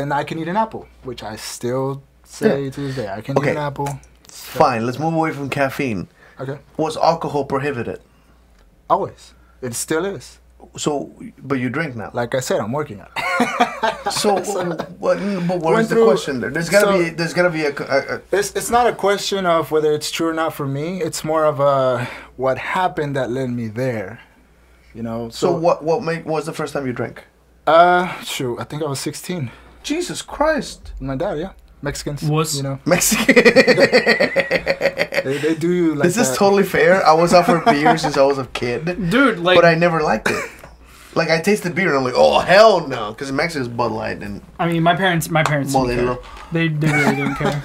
And I can eat an apple, which I still say to this day. I can eat Okay. an apple. Fine. Let's move away from caffeine. Okay. Was alcohol prohibited? Always. It still is. So, but you drink now. Like I said, I'm working on it. So, what is Went the through- question there? There's gotta be a It's not a question of whether it's true or not for me. It's more of a what happened that led me there. You know. So what was the first time you drank? Shoot, I think I was 16. Jesus Christ. My dad, yeah. Mexicans. Was- You know. Mexican. They do you like This is that. totally fair. I was offered beer since I was a kid, Dude, like but I never liked it. Like I tasted beer and I'm like, oh hell no, because in Mexico it's Bud Light and. I mean, my parents didn't care. Modelo. They really didn't care.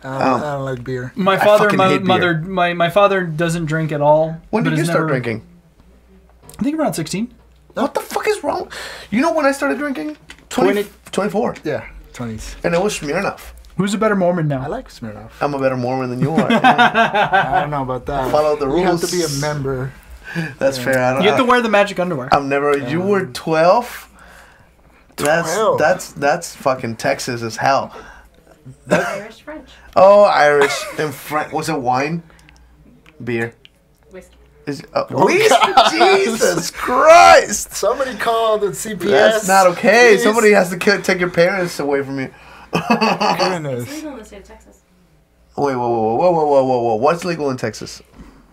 I don't like beer. My father, fucking hate mother, beer. my father doesn't drink at all. When but did you has start never- drinking? I think around 16. What the fuck is wrong? You know when I started drinking? 24. Yeah, 20s. And it was Smirnoff. Who's a better Mormon now? I like Smirnoff. I'm a better Mormon than you are. I don't know about that. Follow the You have rules. to be a member. That's fair. I don't. You have to wear the magic underwear. I've never. You were 12. 12. That's fucking Texas as hell. Irish, French, Oh, Irish and French. Was it wine? Beer. whiskey. Is whiskey? Jesus Christ! Somebody called the CPS. That's not okay. Please. Somebody has to take your parents away from you. It's Goodness. legal in the state of Texas. Wait, whoa. What's legal in Texas?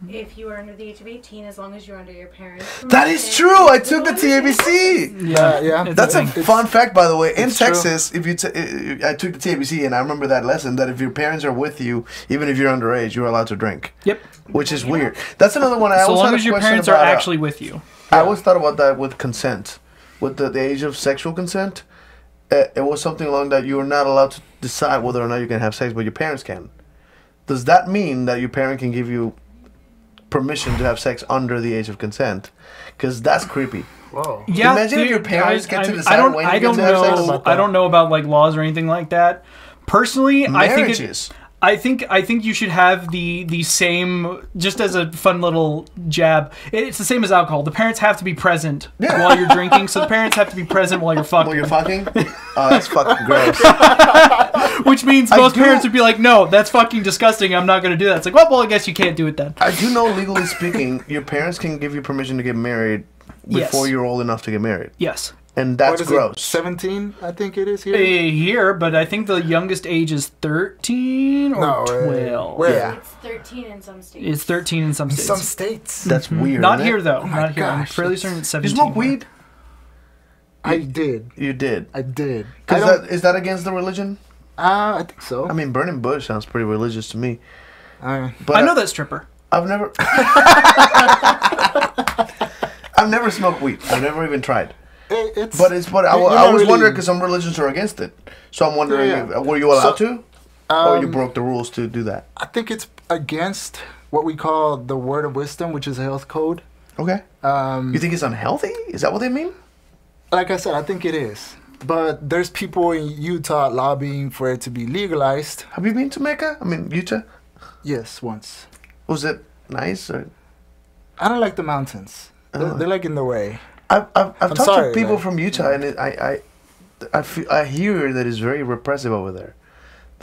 If you are under the age of 18, as long as you're under your parents. That is true. I took the TABC. Yeah. That's a thing. fun fact, by the way. In it's true. Texas, if you I took the TABC, and I remember that lesson that if your parents are with you, even if you're underage, you're allowed to drink. Yep. Which is weird. That's another one. I So always long had a as your question parents are about, actually with you. I always thought about that with consent, with the age of sexual consent. It was something along that you are not allowed to decide whether or not you can have sex, but your parents can. Does that mean that your parent can give you permission to have sex under the age of consent? Because that's creepy. Whoa. Yeah, Imagine if dude, your parents get to decide I don't, when you I get don't to have sex. know. I don't know about like laws or anything like that. Personally, Marriages. I think you should have the same, just as a fun little jab. It's the same as alcohol. The parents have to be present while you're drinking, so the parents have to be present while you're fucking. While you're fucking? Oh, that's fucking gross. Which means most parents would be like, no, that's fucking disgusting. I'm not going to do that. It's like, well, I guess you can't do it then. I do know, legally speaking, your parents can give you permission to get married before Yes. you're old enough to get married. Yes. And that's What is gross. it? 17, I think it is here. Here, but I think the youngest age is 13 or No, 12. where? Yeah. It's 13 in some states. It's 13 in some states. Some states. That's weird. Not isn't here, it? though. my Not here. I'm gosh, fairly it's- certain it's You 17. smoke weed? I did. You did. I did. Is that against the religion? I think so. I mean, burning bush sounds pretty religious to me. But I know that stripper. I've never. I've never smoked weed. I've never even tried. It's. But I you're was not really- wondering because some religions are against it. So I'm wondering, Yeah. were you allowed So, to, or you broke the rules to do that? I think it's against what we call the word of wisdom, which is a health code. Okay. You think it's unhealthy? Is that what they mean? Like I said, I think it is. But there's people in Utah lobbying for it to be legalized. Have you been to Mecca? I mean, Utah. Yes, once. Was it nice? Or? I don't like the mountains. They're like in the way. I've talked sorry, to people man. from Utah, and I hear that it's very repressive over there.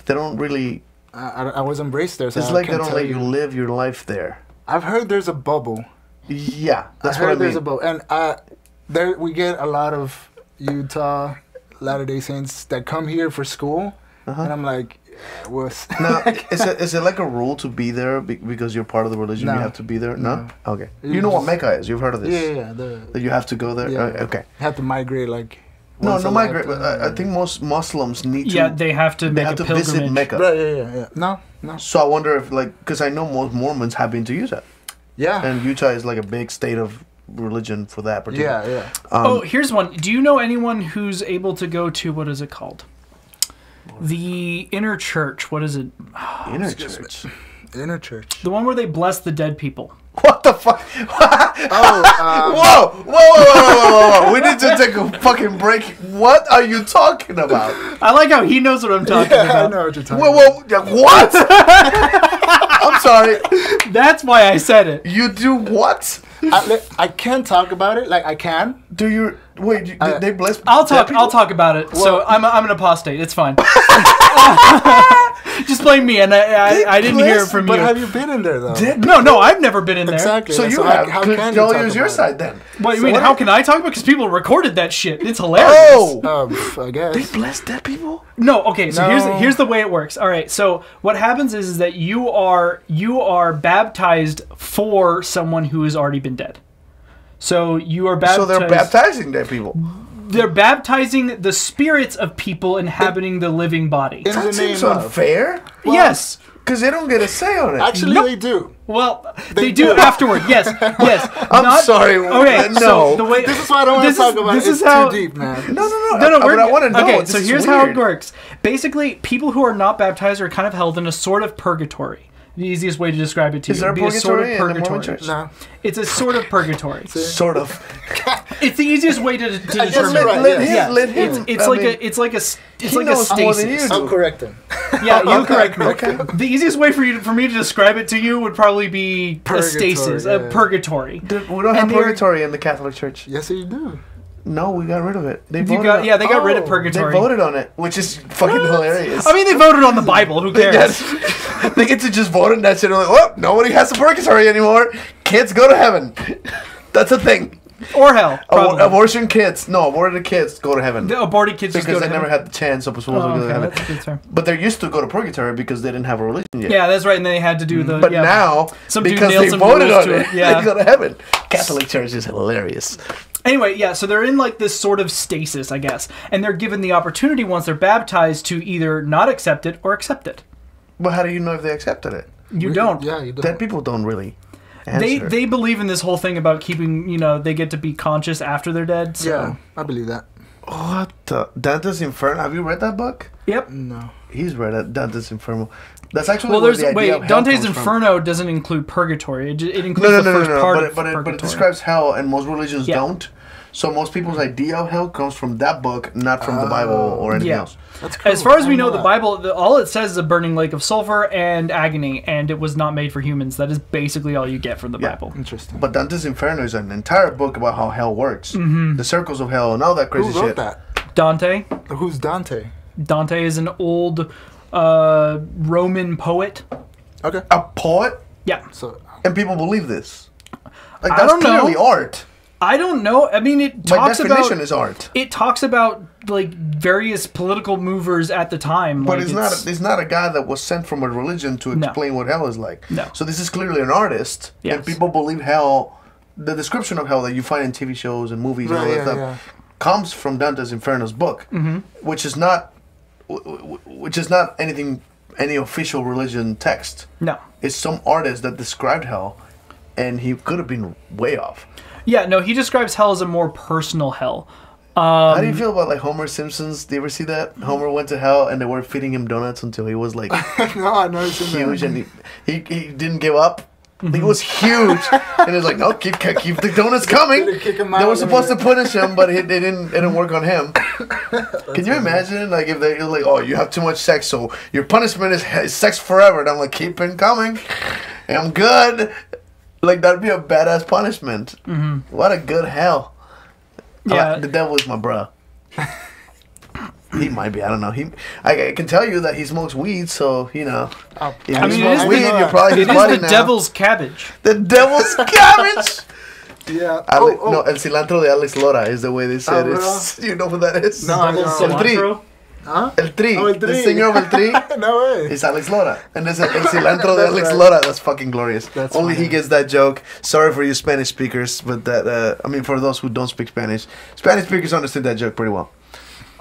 They don't really. I was embraced there. So It's I like they can't don't tell let you live your life there. I've heard there's a bubble. Yeah, that's I what I heard there's mean. a bubble, and there we get a lot of Utah Latter-day Saints that come here for school, and I'm like, yeah, was Now, is it like a rule to be there because you're part of the religion? No. You have to be there. No. Okay. You You know what just- Mecca is? You've heard of this? yeah. That you have to go there. Yeah. Okay. Have to migrate like. No, once no a migrate. lifetime. I think most Muslims need to. Yeah, they have to they make have a to visit pilgrimage. Mecca. Right, yeah. No. So I wonder if, like, because I know most Mormons have been to Utah, Yeah. and Utah is like a big state of religion for that particular. Yeah. Oh, here's one. Do you know anyone who's able to go to, what is it called? The inner church. What is it? Inner church. Inner church. The one where they bless the dead people. What the fuck? Whoa! We need to take a fucking break. What are you talking about? I like how he knows what I'm talking I about. know what you're talking Whoa! What? I'm sorry. That's why I said it. You do what? I can talk about it. Like I can. Do you wait? Did they bless? I'll dead people? talk about it. So I'm an apostate. It's fine. Just blame me, and I didn't hear it from But you. have you been in there though? No, I've never been in there. Exactly. So you how- have. How can you Don't talk use your about it? side then. What do you mean? How can I talk about? Because people recorded that shit. It's hilarious. Oh, I guess. they bless dead people. No, okay. So No. here's the way it works. All right. So what happens is that you are baptized for someone who has already been dead. So you are baptized. So they're baptizing dead people. They're baptizing the spirits of people inhabiting the living body. In the That name seems of. unfair. Yes. Because they don't get a say on it. Actually, they do. Well, they do afterward. Yes, yes. I'm sorry. Okay, no. so the way This is why I don't want to talk about it. this It's is how- too deep, man. No. We're, I want to know. Okay, This so is here's how it weird. works. Basically, people who are not baptized are kind of held in a sort of purgatory. The easiest way to describe it to Is you. there a It'd be sort of purgatory in the Mormon purgatory. church? No. It's a sort of purgatory. Sort of. It's the easiest way to guess determine. you're right, Let yeah. him. Let him. It's I like mean, it's like a he knows more than you stasis. do. I'll correct him. Yeah, you correct me. Okay. The easiest way for me to describe it to you would probably be a stasis, yeah. a purgatory. Dude, we don't have And they're- purgatory in the Catholic Church. Yes, you do. No, we got rid of it. They You voted got, on yeah, they got rid of Oh, They purgatory. voted on it, which is fucking hilarious. I mean, they voted on the Bible. Who cares? Yes. They get to just vote on that shit. They're like, well, nobody has a purgatory anymore. Kids go to heaven. That's a thing. Or hell. Probably. Abortion kids. No, aborted kids go to heaven. The aborted kids just Because go they to never heaven. had the chance of supposed Oh, to go to okay, heaven. that's fair. But they used to go to purgatory because they didn't have a religion yet. Yeah, that's right. And they had to do the. But yeah. now, Some dude because nailed they some voted rules on to it, it, yeah. they go to heaven. Catholic Church is hilarious. Anyway, yeah, so they're in like this sort of stasis, I guess. And they're given the opportunity once they're baptized to either not accept it or accept it. But how do you know if they accepted it? You don't. Yeah, you don't. Dead people don't really They answer. they believe in this whole thing about keeping, they get to be conscious after they're dead. So. Yeah, I believe that. What the? Dante's Inferno. Have you read that book? Yep. No. He's read it. Dante's Inferno. That's actually Well, where there's the idea of hell Dante's comes from. Inferno doesn't include purgatory. It includes the first part of But purgatory. it describes hell, and most religions Yeah. don't. So most people's idea of hell comes from that book, not from the Bible or anything yeah. else. That's cool. As far as I we didn't know, the that. Bible, all it says is a burning lake of sulfur and agony, and it was not made for humans. That is basically all you get from the Yeah. Bible. Interesting. But Dante's Inferno is an entire book about how hell works, the circles of hell, and all that crazy Who wrote shit. that? Dante. Who's Dante? Dante is an old Roman poet. Okay. A poet, Yeah. So, and people believe this. Like I that's don't know. clearly art. I don't know. I mean, it By talks definition, about is art. it talks about like various political movers at the time. But like, it's not a guy that was sent from a religion to No. explain what hell is like. No. So this is clearly an artist, Yes. and people believe hell. The description of hell that you find in TV shows and movies and all Right, that yeah, stuff comes from Dante's Inferno's book, which is not anything any official religion text. No. It's some artist that described hell, and he could have been way off. Yeah. No. He describes hell as a more personal hell. How do you feel about like Homer Simpson's? Do you ever see that? Homer went to hell and they were feeding him donuts until he was like no, I know it's in there. huge, and he didn't give up. He was huge, and he was like, "No, keep the donuts coming." Didn't kick him They out were and supposed to everything. punish him, but it didn't work on him. Can you imagine, like, if they were like, "Oh, you have too much sex, so your punishment is sex forever," and I'm like, "Keep it coming, and I'm good." Like that'd be a badass punishment. What a good hell. Yeah. The devil is my bruh. He might be. I don't know. I can tell you that he smokes weed, so if I he mean, it smokes is weed, the- you're probably his It is buddy the now. devil's cabbage. The devil's cabbage. Yeah. No, el cilantro de Alex Lora is the way they said it. really? You know who that is? No, I Devil's don't. El Tri. cilantro. Huh? El Tri. Oh, El The Tri. singer of El Tri No way. is Alex Lora. And there's el cilantro de That's Alex right. Lora. That's fucking glorious. That's Only he funny. gets that joke. Sorry for you Spanish speakers, but that, for those who don't speak Spanish speakers understand that joke pretty well.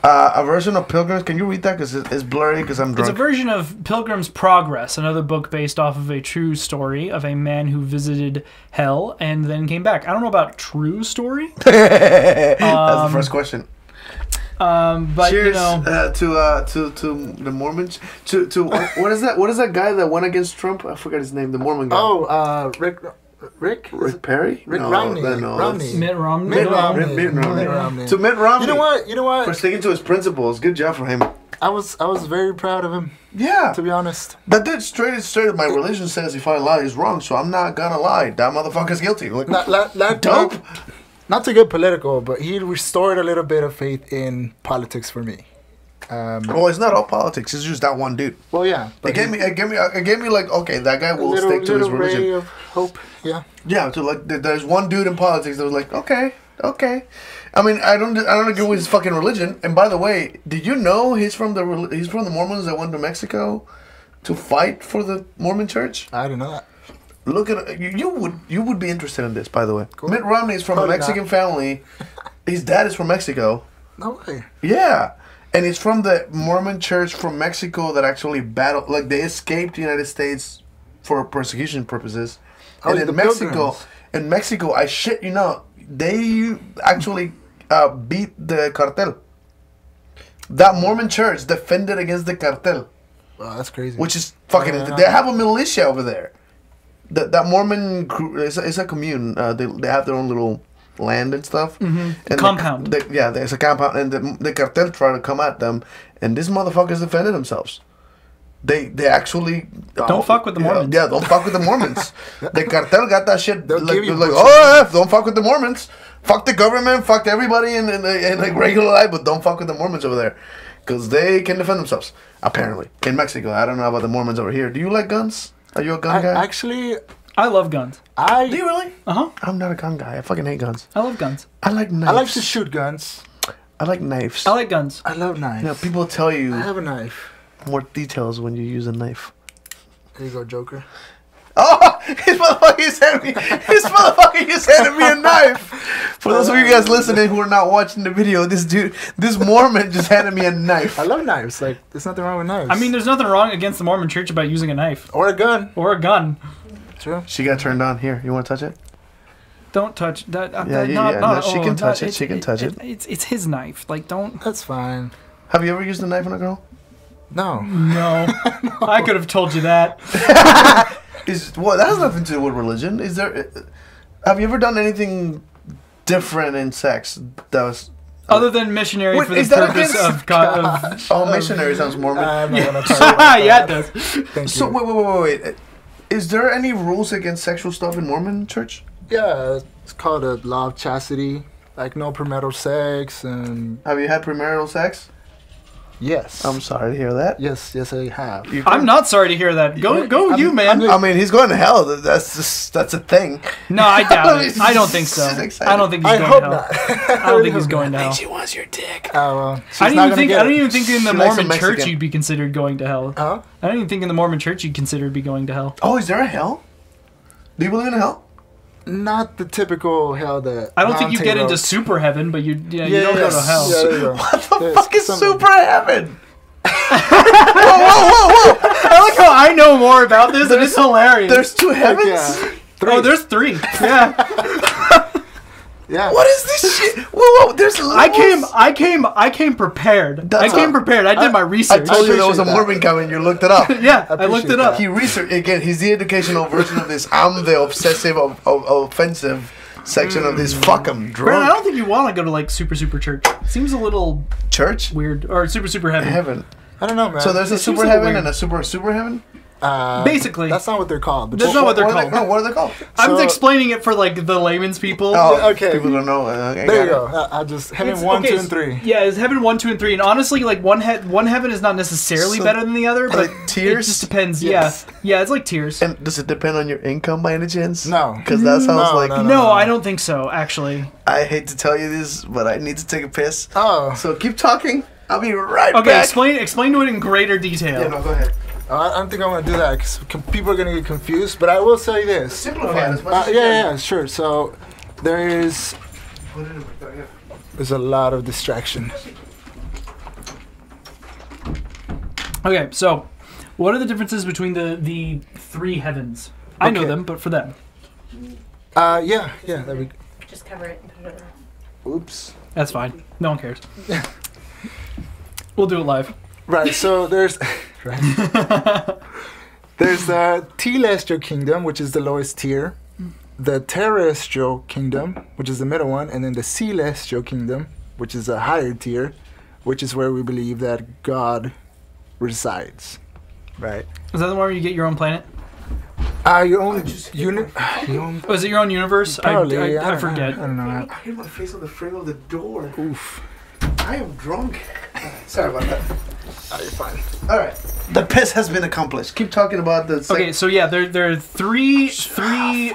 A version of Pilgrims. Can you read that? Because it's blurry because I'm It's a drunk. version of Pilgrim's Progress, another book based off of a true story of a man who visited hell and then came back. I don't know about true story, That's the first question. but Cheers to the Mormons. To what is that? What is that guy that went against Trump? I forgot his name. The Mormon guy. Oh, Rick? Rick Perry? Rick No, Romney. no, Romney. that's- Mitt Romney. Mitt Romney. Mitt Romney. Mitt Romney. To Mitt Romney. You know what? For sticking to his principles. Good job for him. I was very proud of him, Yeah. to be honest. That dude straight. My religion says if I lie, it's wrong, so I'm not gonna lie. That motherfucker's guilty. Like, dope. Not to get political, but he restored a little bit of faith in politics for me. Well, it's not all politics. It's just that one dude. Well, yeah. It gave me like, okay, that guy will stick to his religion. ray of hope. Yeah. Yeah, so like there's one dude in politics that was like, okay. I mean, I don't agree with his fucking religion. And by the way, did you know he's from the Mormons that went to Mexico to fight for the Mormon Church? I didn't know that. Look at you would be interested in this, by the way. Cool. Mitt Romney is from a Probably Mexican not. family. His dad is from Mexico. No way. Yeah. And he's from the Mormon church from Mexico that actually battled, like they escaped the United States for persecution purposes. Oh, And the in pilgrims. Mexico, I shit you not, they actually beat the cartel. That Mormon church defended against the cartel. Wow, that's crazy. Which is fucking. Yeah. They have a militia over there. That Mormon is a commune. They have their own little land and stuff. Mm-hmm. And Compound. There's a compound, and the cartel try to come at them, and these motherfuckers defended themselves. They actually Don't fuck with the Mormons. Yeah, don't fuck with the Mormons. The cartel got that shit. They'll give you like bullshit. oh, don't fuck with the Mormons. Fuck the government. Fuck everybody in like regular life, but don't fuck with the Mormons over there, because they can defend themselves. Apparently, in Mexico, I don't know about the Mormons over here. Do you like guns? Are you a gun guy? Actually, I love guns. Do you really? Uh-huh. I'm not a gun guy. I fucking hate guns. I love guns. I like knives. I like to shoot guns. I like knives. I like guns. I love knives. You know, people tell I you have a knife. more details when you use a knife. There you go, Joker. Oh, his motherfucker just handed me a knife. For those of you guys listening who are not watching the video, this Mormon just handed me a knife. I love knives. Like, there's nothing wrong with knives. I mean, there's nothing wrong against the Mormon church about using a knife or a gun. or a gun. True. She got turned on. Here, you want to touch it? Don't touch that. No, she can touch it. She can touch it. It's his knife. Like, don't. That's fine. Have you ever used a knife on a girl? No. No. I could have told you that. That has nothing to do with religion. Is there? Have you ever done anything different in sex that was? Other than missionary Wait, for the is that purpose against- of God. Oh, missionary sounds Mormon. I'm not gonna talk about that. Yeah, it does. Thank So you. wait. Is there any rules against sexual stuff in Mormon church? Yeah, it's called a law of chastity. Like, no premarital sex and... Have you had premarital sex? Yes. I'm sorry to hear that. Yes, I have. I'm not sorry to hear that. Go, you man. I mean, he's going to hell. That's a thing. No, I doubt it. I don't think so. I don't think he's I going hope to hell. not. I don't think he's going to hell. She wants your dick. Oh, well. I don't even think in the She likes a Mormon church Mexican. you'd be considered going to hell. Huh? I don't even think in the Mormon church you'd consider be going to hell. Oh, is there a hell? Do you believe in a hell? Not the typical hell that... I don't think you get into wrote. super heaven, but you don't go to hell. Yeah, there you go. What the There's fuck is some- super heaven? I like how I know more about this, and it's hilarious. There's two heavens? Yeah. Oh, there's 3. Yeah. Yeah. What is this shit? Whoa, there's levels? I came prepared. That's I came all. prepared. I did my I research. told you there was a appreciate that. Mormon coming. You looked it up. Yeah, I looked it up. He researched again. He's the educational version of this. I'm the obsessive, offensive section of this. Fuck 'em Brandon, I drunk don't think you want to go to like super church. Seems a little church weird. Or super heaven. heaven. I don't know, man. So there's a It seems super a little heaven weird. and a super heaven. Basically. That's not what they're called. But That's not what they're called. No, what are they called? I'm So- explaining it for like the layman's people. Oh, okay. People don't know. Okay, There you got go. I just... Heaven It's- 1, okay, 2, and 3. Yeah, it's heaven 1, 2, and 3. And honestly, like one heaven is not necessarily So, better than the other, but like tiers? it just depends. Yes. Yeah, it's like tiers. it. And does it depend on your income by any chance? No. Because that sounds No, like. no, No, I don't think so. Actually. I hate to tell you this, but I need to take a piss. Oh. So keep talking. I'll be right Okay, back. explain to it in greater detail. Yeah, no, go ahead. I don't think I'm going to do that because people are going to get confused. But I will say this. Simplify it as much as you can. Yeah, sure. So there's a lot of distraction. Okay, so what are the differences between the 3 heavens? I know Okay. them, but for them. Yeah. That'd be... Just cover it and put it Oops. That's fine. No one cares. We'll do it live. Right, so there's there's the telestial kingdom, which is the lowest tier, the terrestrial kingdom, which is the middle one, and then the celestial kingdom, which is a higher tier, which is where we believe that God resides. Right. Is that the one where you get your own planet? Your own unit. Your own. Oh, is it your own universe? Probably. I forget. I don't know. I hit my face on the frame of the door. Oof. I am drunk. Sorry about that. You're fine. All right. The piss has been accomplished. Keep talking about the. Okay, so yeah, there are three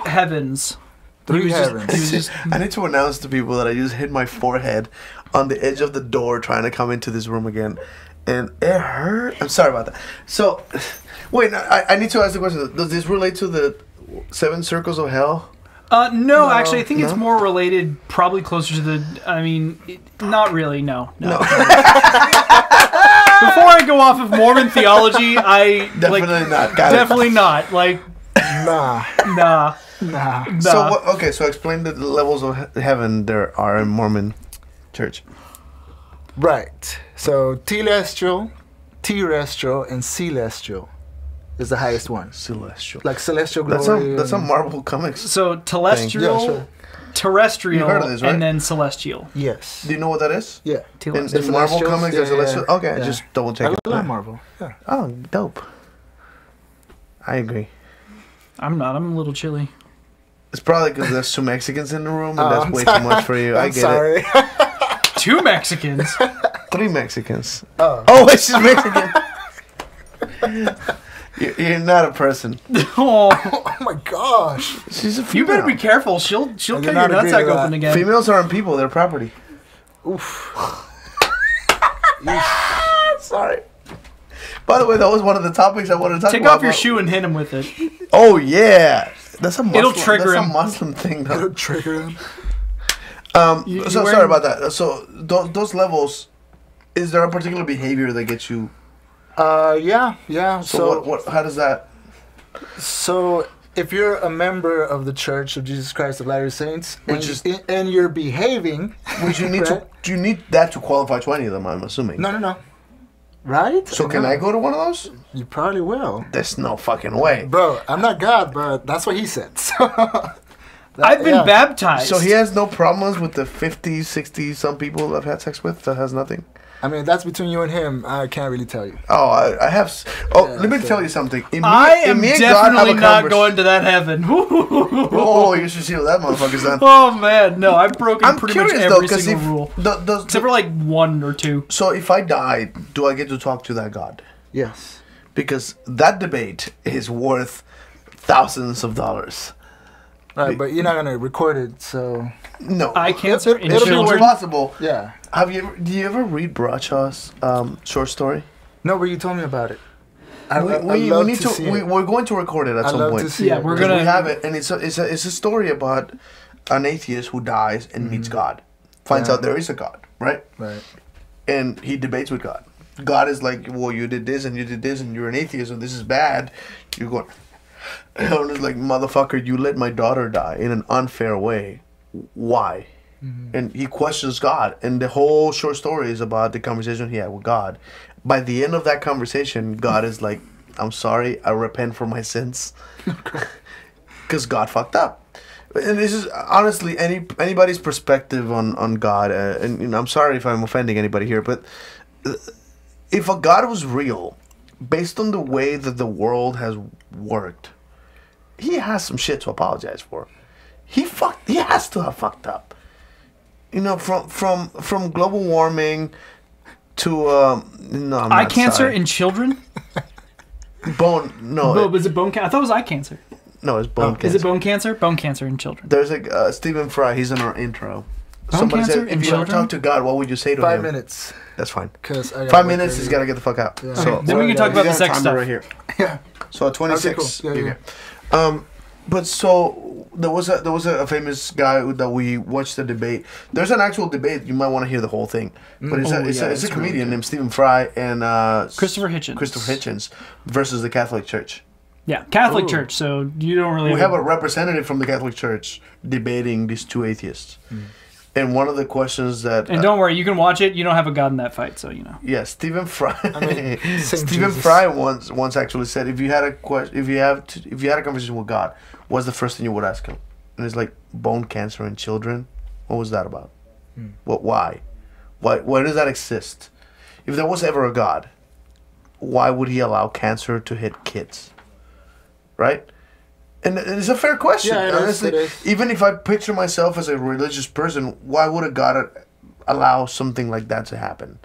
heavens. Three He was just- heavens. he was just- I need to announce to people that I just hit my forehead on the edge of the door trying to come into this room again. And it hurt. I'm sorry about that. So, wait, I need to ask the question. Does this relate to the 7 circles of hell? No, actually, I think it's no? more related, probably closer to the. I mean, not really. No. No. Before I go off of Mormon theology, I Definitely not. Got it. definitely not. Like, Nah. Nah. Nah. So okay, so explain the levels of heaven there are in Mormon church. Right. So telestial, terrestrial, and celestial is the highest one. Celestial. Like celestial glory. That's some Marvel comics. So telestial, Yeah, sure. terrestrial, You heard of this, right? and then celestial. Yes. Do you know what that is? Yeah. In The Marvel Celestials? comics, there's Yeah, celestial. yeah, Okay, yeah. just double check I it. love Marvel. Yeah. Oh, dope. I agree. I'm not. I'm a little chilly. It's probably because there's 2 Mexicans in the room, and Oh, that's I'm way sorry. too much for you. I I'm get sorry. 2 Mexicans. it. 3 Mexicans. Oh. Oh, wait, she's Mexican. You're not a person. Oh, Oh my gosh. She's a female. you better be careful. She'll I cut do your not agree nutsack with open that. again. Females aren't people; they're property. Oof. Sorry. By the way, that was one of the topics I wanted to talk Take about. off your shoe and hit him with it. Oh yeah, that's a Muslim, It'll trigger that's him. a Muslim thing, though. It'll trigger them. You So wearing- sorry about that. So those levels, is there a particular behavior that gets you? Yeah. So what? How does that? So if you're a member of the Church of Jesus Christ of Latter-day Saints, Which is- and you're behaving, Would you need to? Right. Do you need that to qualify to any of them? I'm assuming. no, right? So can I go to one of those? You probably will, There's no fucking way. bro. I'm not God, but that's what he said. So I've been yeah. baptized. So he has no problems with the 50, 60 some people I've had sex with that has nothing. I mean, that's between you and him. I can't really tell you. Oh, I have. Oh, Yeah, let me so- tell you something. In I in am me and God have definitely a not convers- going to that heaven. Oh, you should see what that motherfucker's done. Oh man, no, I've broken I'm pretty much curious though, every because single if rule. Except for like 1 or 2. so, if I die, do I get to talk to that God? Yes. Because that debate is worth thousands of dollars. Right, but you're not gonna record it, so No, Eye cancer in it'll be if it was children. possible. yeah. Do you ever read Bradshaw's short story? No, but you told me about it. We need to. see it. We're going to record it at I'd some love point. to see Yeah, it. we're Because gonna we have it, and it's a story about an atheist who dies and meets God, finds Yeah. out there is a God, right? Right. And he debates with God. God is like, well, you did this and you did this, and you're an atheist, and this is bad. You're going. And it's like, motherfucker, you let my daughter die in an unfair way. Why? And he questions God, and the whole short story is about the conversation he had with God. By the end of that conversation, God is like, I'm sorry, I repent for my sins. Because God fucked up. And this is honestly anybody's perspective on God. And you know, I'm sorry if I'm offending anybody here, but if a God was real, based on the way that the world has worked, he has some shit to apologize for. He has to have fucked up. You know, from global warming to no, I'm Eye not cancer sorry. in children? Bone. No, Is it bone cancer? I thought it was eye cancer. no, it's bone cancer. Is it bone cancer? Bone cancer in children. There's a Stephen Fry. He's in our intro. Bone Somebody cancer said, in if you ever children? talk to God, what would you say to 5 him? minutes. That's fine. 'Cause I gotta 5 work minutes, early. he's got to get the fuck out. Yeah. So Then we can talk we about the got a sex timer stuff. right here. Yeah. So at 26, Okay, cool. Yeah, you're good. But so there was a famous guy that we watched the debate. There's an actual debate. You might want to hear the whole thing. But it's it's a really comedian named Stephen Fry and Christopher Hitchens. Christopher Hitchens versus the Catholic Church. Yeah, Catholic Ooh. Church. So you don't really. We have a representative from the Catholic Church debating these two atheists. And one of the questions that And don't worry, you can watch it. You don't have a god in that fight, so you know. yeah, Stephen Fry. Saint Stephen Jesus. Fry once actually said, if you had a conversation with God, what's the first thing you would ask him? And it's like bone cancer in children. What was that about? What? Why? Why does that exist? If there was ever a God, why would he allow cancer to hit kids? Right? And it's a fair question. Yeah, it is, honestly, it is. even if I picture myself as a religious person, why would a God allow something like that to happen?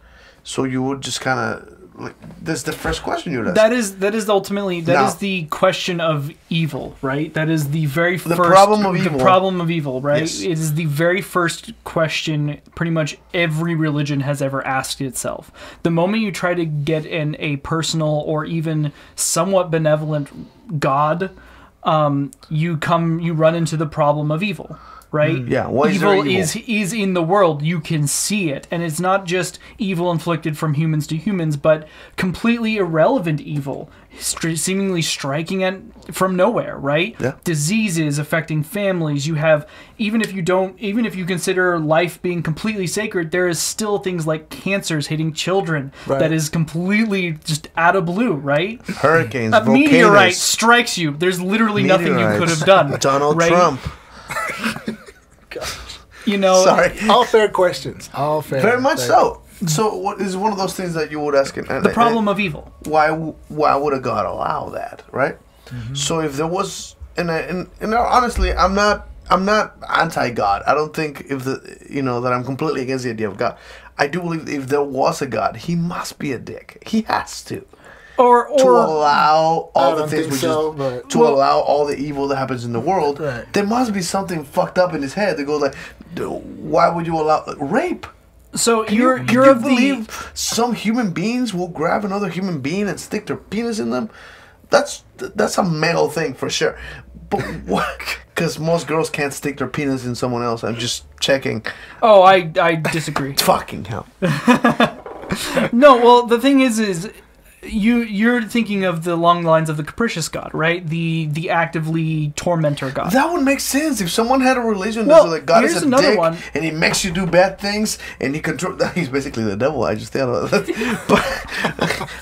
So you would just kind of like, that's the first question you would ask. That is ultimately Now- the question of evil, right? That is the very first problem of evil. The problem of evil, right? Yes. It is the very first question pretty much every religion has ever asked itself. The moment you try to get in a personal or even somewhat benevolent God, you run into the problem of evil, right? Yeah, why is there evil evil? is in the world. You can see it, and it's not just evil inflicted from humans to humans, but completely irrelevant evil, seemingly striking at from nowhere, right? Yeah. Diseases affecting families. You have even if you consider life being completely sacred, there is still things like cancers hitting children that is completely just out of blue, right? Hurricanes, A volcanoes. meteorite strikes you. There's literally nothing you could have done. Donald right? Trump. You know, Sorry. All fair questions. All fair. Very much so. So what is one of those things that you would ask? The problem of evil. Why would a god allow that, right? So if there was, and honestly, I'm not anti-God. I don't think that I'm completely against the idea of God. I do believe if there was a God, he must be a dick. He has to. Or To allow all the things allow all the evil that happens in the world, there must be something fucked up in his head that goes like, why would you allow rape? So Can you're you of believe some human beings will grab another human being and stick their penis in them? That's a male thing for sure. But what? Because most girls can't stick their penis in someone else. I'm just checking. Oh, I disagree. Fucking hell. No, well, the thing is you're thinking of the long lines of the capricious god, right? The actively tormentor god. That would make sense if someone had a religion Well, that's like God is here's a another dick one. and he makes you do bad things and he control. He's basically the devil. I just thought of that. But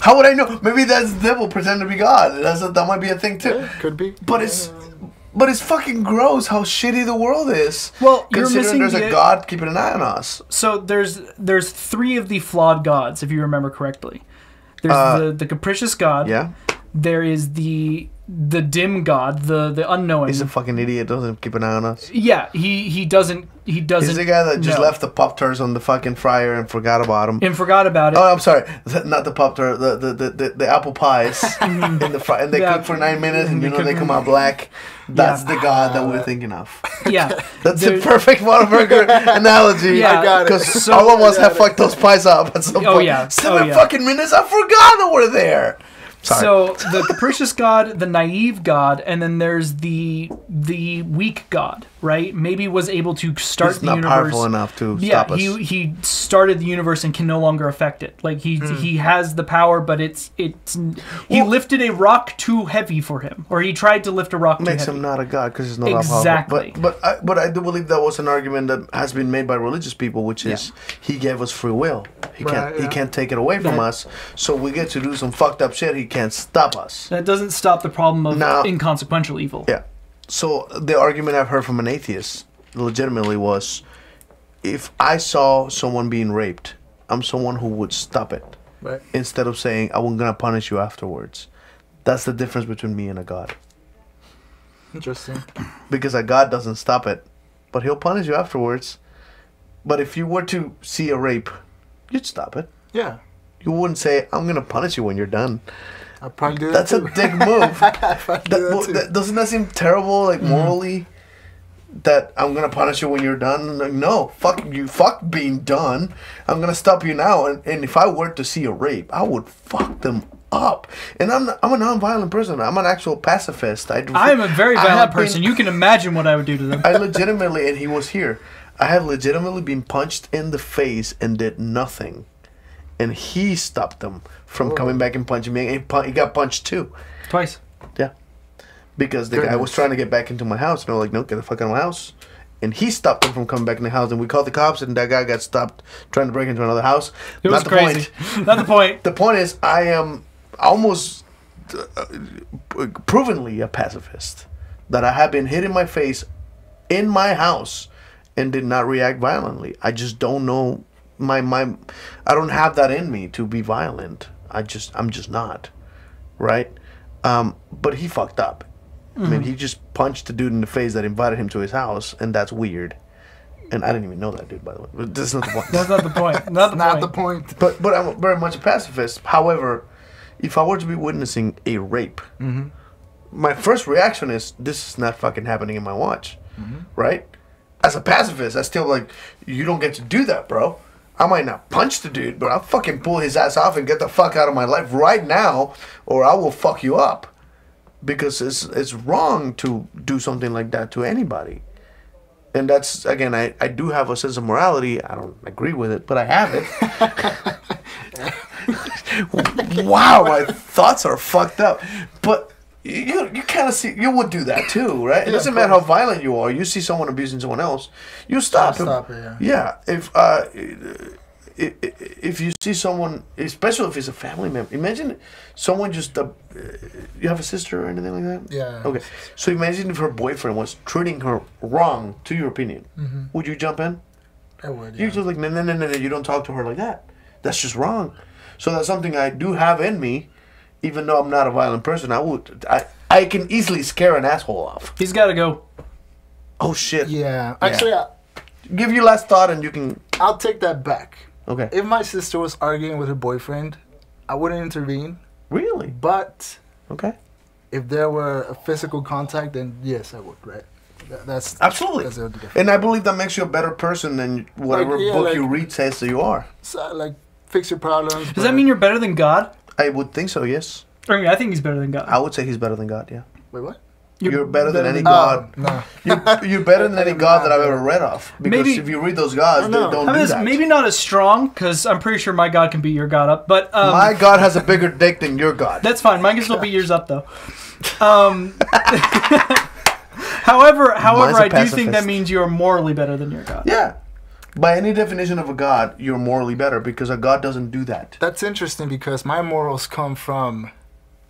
how would I know? Maybe that's the devil pretending to be God. That might be a thing too. Yeah, could be. But it's fucking gross how shitty the world is. Well, you're considering missing there's a God keeping an eye on us. So there's three of the flawed gods, if you remember correctly. There's the capricious god. Yeah. There is the dim god, the unknowing. He's a fucking idiot. Doesn't keep an eye on us. Yeah, he doesn't. He's the guy that just know. left the Pop-Tarts on the fucking fryer and forgot about them. And forgot about it. Oh, I'm sorry. Not the Pop-Tart. The apple pies in the fry, and they cook for 9 minutes, and they come out black. That's the God that we're thinking of. Yeah, that's the perfect Whataburger analogy. Yeah, I got it. Because all of us have fucked those pies up at some point. Oh yeah, 7 fucking minutes. I forgot that we're there. Sorry. So the capricious god, the naive god, and then there's the weak god, right? Maybe was able to start the universe. Not powerful enough to stop us. He started the universe and can no longer affect it. Like he has the power, but he lifted a rock too heavy for him, or he tried to lift a rock too heavy. Makes him not a god because he's not exactly. that powerful. But I do believe that was an argument that has been made by religious people, which is he gave us free will. He can't take it away from us, so we get to do some fucked up shit. He can't stop us. That doesn't stop the problem of inconsequential evil. Yeah. So the argument I've heard from an atheist legitimately was, if I saw someone being raped, I'm someone who would stop it. Right. Instead of saying, I'm going to punish you afterwards. That's the difference between me and a god. Interesting. Because a god doesn't stop it, but he'll punish you afterwards. But if you were to see a rape, you'd stop it. Yeah. You wouldn't say, I'm going to punish you when you're done. I'll probably do that. That's a dick move. Doesn't that seem terrible, like morally? That I'm going to punish you when you're done? Like, no, fuck you. Fuck being done. I'm going to stop you now. And if I were to see a rape, I would fuck them up. And I'm a non-violent person. I'm an actual pacifist. I'm a very violent person. You can imagine what I would do to them. I legitimately, and he was here, I have legitimately been punched in the face and did nothing. And he stopped them from coming back and punching me. And he got punched too. Twice. Yeah. Because the guy was trying to get back into my house. And they were like, no, get the fuck out of my house. And he stopped him from coming back in the house. And we called the cops. And that guy got stopped trying to break into another house. It was crazy. Not the point. The point is, I am almost provenly a pacifist. That I have been hit in my face in my house and did not react violently. I just don't know. I don't have that in me to be violent. I'm just not, right? But he fucked up. I mean, he just punched the dude in the face that invited him to his house, and that's weird. And I didn't even know that dude, by the way. But that's not the point. That's not the point. Not the point. But I'm very much a pacifist. However, if I were to be witnessing a rape, my first reaction is, this is not fucking happening in my watch, right? As a pacifist, I still like, you don't get to do that, bro. I might not punch the dude, but I'll fucking pull his ass off and get the fuck out of my life right now, or I will fuck you up. Because it's wrong to do something like that to anybody. And that's, again, I do have a sense of morality. I don't agree with it, but I have it. Wow, my thoughts are fucked up. But you kind of see, you would do that too, right? It doesn't matter how violent you are. You see someone abusing someone else, you stop him. Stop it, Yeah. If you see someone, especially if it's a family member, imagine someone just, you have a sister or anything like that? Yeah. Okay. So imagine if her boyfriend was treating her wrong, to your opinion. Would you jump in? I would, You're just like, no, you don't talk to her like that. That's just wrong. So that's something I do have in me, even though I'm not a violent person. I can easily scare an asshole off. He's got to go. Oh, shit. Yeah. Actually, Give your last thought and you can... I'll take that back. Okay. If my sister was arguing with her boyfriend, I wouldn't intervene. Really? But okay, if there were a physical contact, then yes, I would. Right? That's absolutely. That's and I believe that makes you a better person than whatever book you read says that you are. So, like, fix your problems. Does that mean you're better than God? I would think so. Yes. I mean, I think he's better than God. I would say he's better than God. Yeah. Wait, what? You're better than any god. No. You're better than any god that I've ever read of. Because if you read those gods, they don't do that. Maybe not as strong, because I'm pretty sure my God can beat your God up. But my God has a bigger dick than your God. That's fine. Mine can still beat yours up, though. However, I do think that means you're morally better than your God. Yeah. By any definition of a god, you're morally better because a god doesn't do that. That's interesting because my morals come from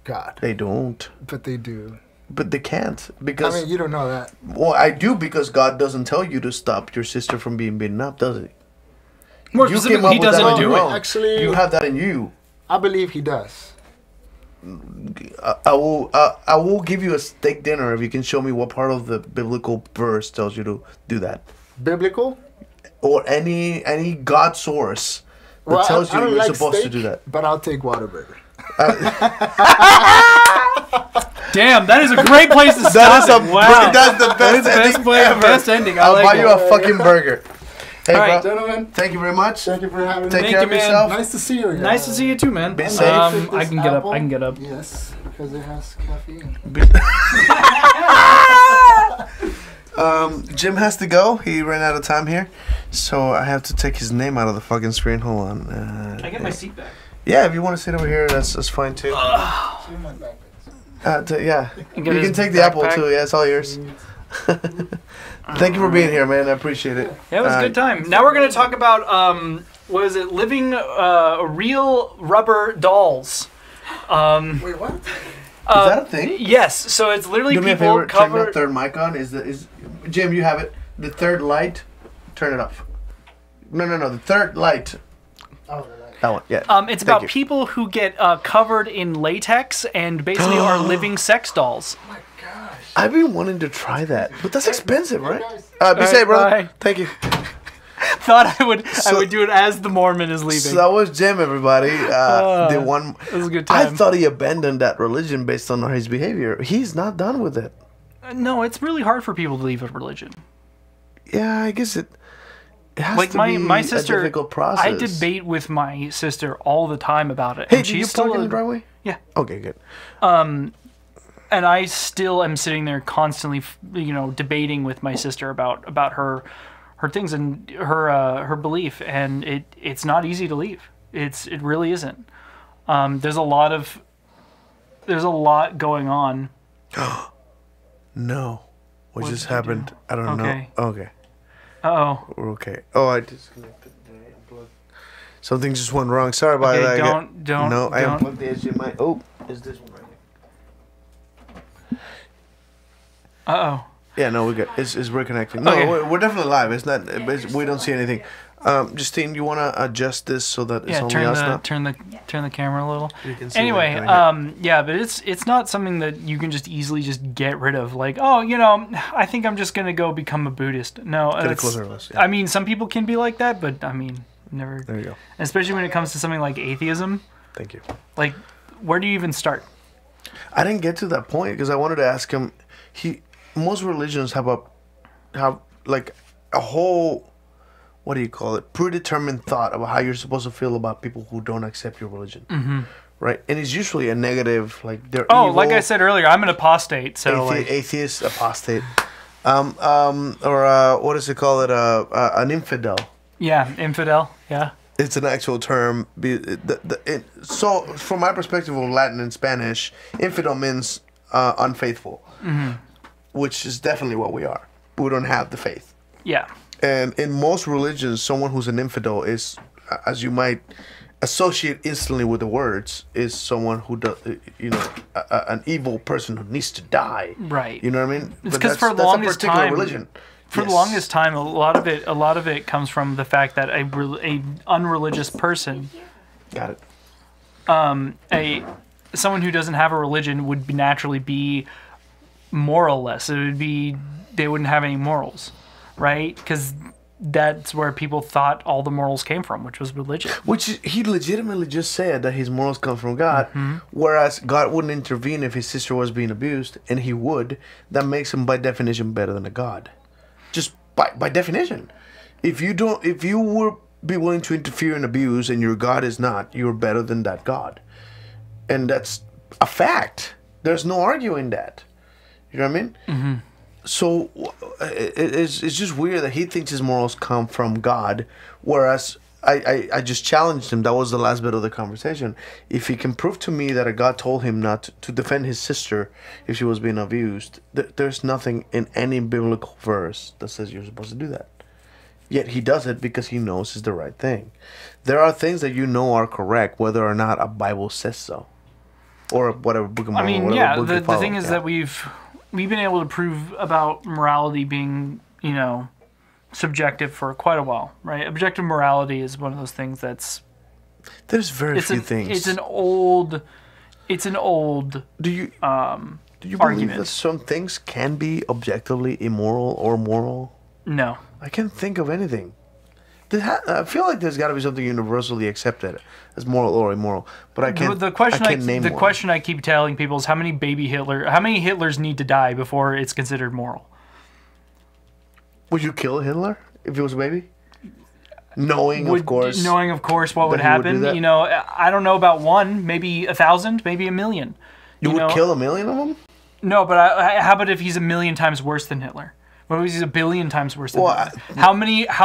God. They don't. But they do. But they can't because... I mean, you don't know that. Well, I do because God doesn't tell you to stop your sister from being beaten up, does he? More specifically, he doesn't do it. Actually, you have that in you. I believe he does. I will give you a steak dinner if you can show me what part of the biblical verse tells you to do that. Biblical? Or any God source that tells you you're supposed to do that. But I'll take Whataburger. Damn, that is a great place to stop. That's the best ending ever. Best ending. I'll buy you a fucking burger. Hey, all right, bro. Gentlemen. Thank you very much. Thank you for having me. Take care of yourself. Nice to see you again. Nice to see you too, man. Be safe. I can get up. I can get up. Yes, because it has caffeine. Jim has to go. He ran out of time here, so I have to take his name out of the fucking screen. Hold on. I get my seat back. Yeah, if you want to sit over here, that's fine too. Yeah, you can take the apple too. Yeah, it's all yours. Thank you for being here, man. I appreciate it. Yeah, it was a good time. Now we're gonna talk about what is it? Living real rubber dolls. Wait, what? Is that a thing? Yes. So it's literally Do me a people favor. Turn covered. that third mic on. Is Jim? You have it. The third light. Turn it off. No. The third light. Oh, that one. Yeah. It's about people who get covered in latex and basically are living sex dolls. Oh my gosh. I've been wanting to try that, but that's expensive, right? Be safe, brother. Bye. Thank you. Thought I would do it as the Mormon is leaving. So that was Jim, everybody. The one. It was a good time. I thought he abandoned that religion based on his behavior. He's not done with it. No, it's really hard for people to leave a religion. Yeah, I guess it has like to be my sister, a difficult process. I debate with my sister all the time about it. Hey, and did you she's plug still in the driveway? Yeah. Okay, good. And I still am sitting there constantly, debating with my sister about her things and her belief, and it's not easy to leave. It really isn't. There's a lot going on. No. What just happened? Do? I don't know. Okay. Uh-oh. We're okay. Oh, I disconnected. Something just went wrong. Sorry about that. Don't. No, I unplugged the HDMI. Oh, is this one right here? Uh-oh. Yeah, no, we're good. It's reconnecting. No, Okay. we're definitely live. It's not. We don't see anything. Justine, you want to adjust this so that it's only us now? turn the camera a little. You can see Anyway, yeah, but it's not something that you can just easily just get rid of. Like, I think I'm just gonna go become a Buddhist. No, Get a closer list. Yeah. I mean, some people can be like that, but I mean, never. There you go. Especially when it comes to something like atheism. Thank you. Like, where do you even start? I didn't get to that point because I wanted to ask him. Most religions have like a whole, what do you call it, predetermined thought about how you're supposed to feel about people who don't accept your religion, right? And it's usually a negative, like they're evil, like I said earlier, I'm an apostate, so atheist, apostate. Or what is it called? An infidel. Yeah, infidel. Yeah. It's an actual term. So, from my perspective of Latin and Spanish, infidel means unfaithful, which is definitely what we are. We don't have the faith. Yeah. And in most religions, someone who's an infidel is, as you might associate instantly with the words, is someone who does, an evil person who needs to die. Right. You know what I mean? It's because for the longest time, religion. For the longest time, a lot of it comes from the fact that a unreligious person, got it, someone who doesn't have a religion would naturally be moralless. It would be they wouldn't have any morals, right? Because that's where people thought all the morals came from, which was religion. Which he legitimately just said that his morals come from God, whereas God wouldn't intervene if his sister was being abused, and he would. That makes him by definition better than a God. Just by definition. If you would be willing to interfere in abuse and your God is not, you're better than that God. And that's a fact. There's no arguing that. You know what I mean? Mm-hmm. So it's just weird that he thinks his morals come from God, whereas I just challenged him. That was the last bit of the conversation. If he can prove to me that a God told him not to defend his sister if she was being abused, there's nothing in any biblical verse that says you're supposed to do that. Yet he does it because he knows it's the right thing. There are things that you know are correct, whether or not a Bible says so, or whatever book of Mormon. The thing is that we've been able to prove about morality being, subjective for quite a while, right? Objective morality is one of those things that's... There's very few things. It's an old Do you believe argument. that some things can be objectively immoral or moral? No. I can't think of anything. I feel like there's got to be something universally accepted as moral or immoral, but I can't. The question I keep telling people is how many Hitlers need to die before it's considered moral? Would you kill Hitler if he was a baby? Knowing, of course, what would happen. I don't know about one, maybe 1,000, maybe 1,000,000. You would kill 1,000,000 of them? No, but how about if he's 1,000,000 times worse than Hitler? What if he's 1,000,000,000 times worse than Hitler? How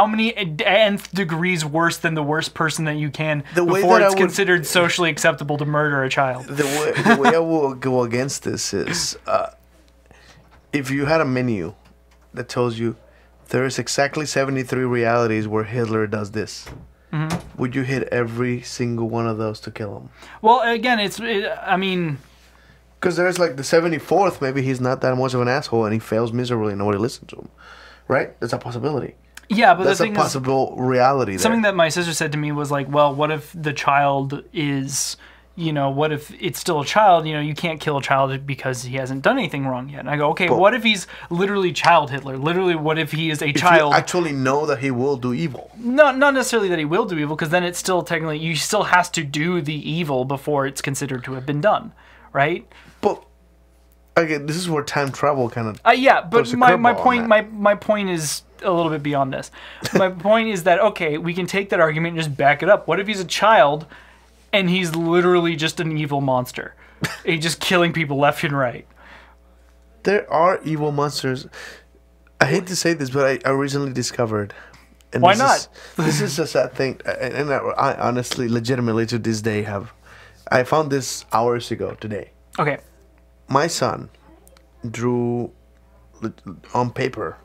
many nth degrees worse than the worst person that you can before it's considered socially acceptable to murder a child? The way I will go against this is if you had a menu that tells you there is exactly 73 realities where Hitler does this. Mm-hmm. Would you hit every single one of those to kill him? Well, again, because there's like the 74th, maybe he's not that much of an asshole and he fails miserably and nobody listens to him. Right? That's a possibility. Yeah, but that's a possible reality there. Something that my sister said to me was like, well, what if the child is... what if it's still a child? You can't kill a child because he hasn't done anything wrong yet. And I go, okay, what if he's literally child Hitler? Literally, what if he is a child? You actually know that he will do evil. Not necessarily that he will do evil, because then it's still technically, you still has to do the evil before it's considered to have been done, right? But, again, this is where time travel kind of... but my point is a little bit beyond this. My point is that, okay, we can take that argument and just back it up. What if he's a child... and he's literally just an evil monster? He's just killing people left and right. There are evil monsters. I hate to say this, but I recently discovered... And why not? This is a sad thing. And I honestly, legitimately, to this day I found this hours ago today. Okay. My son drew on paper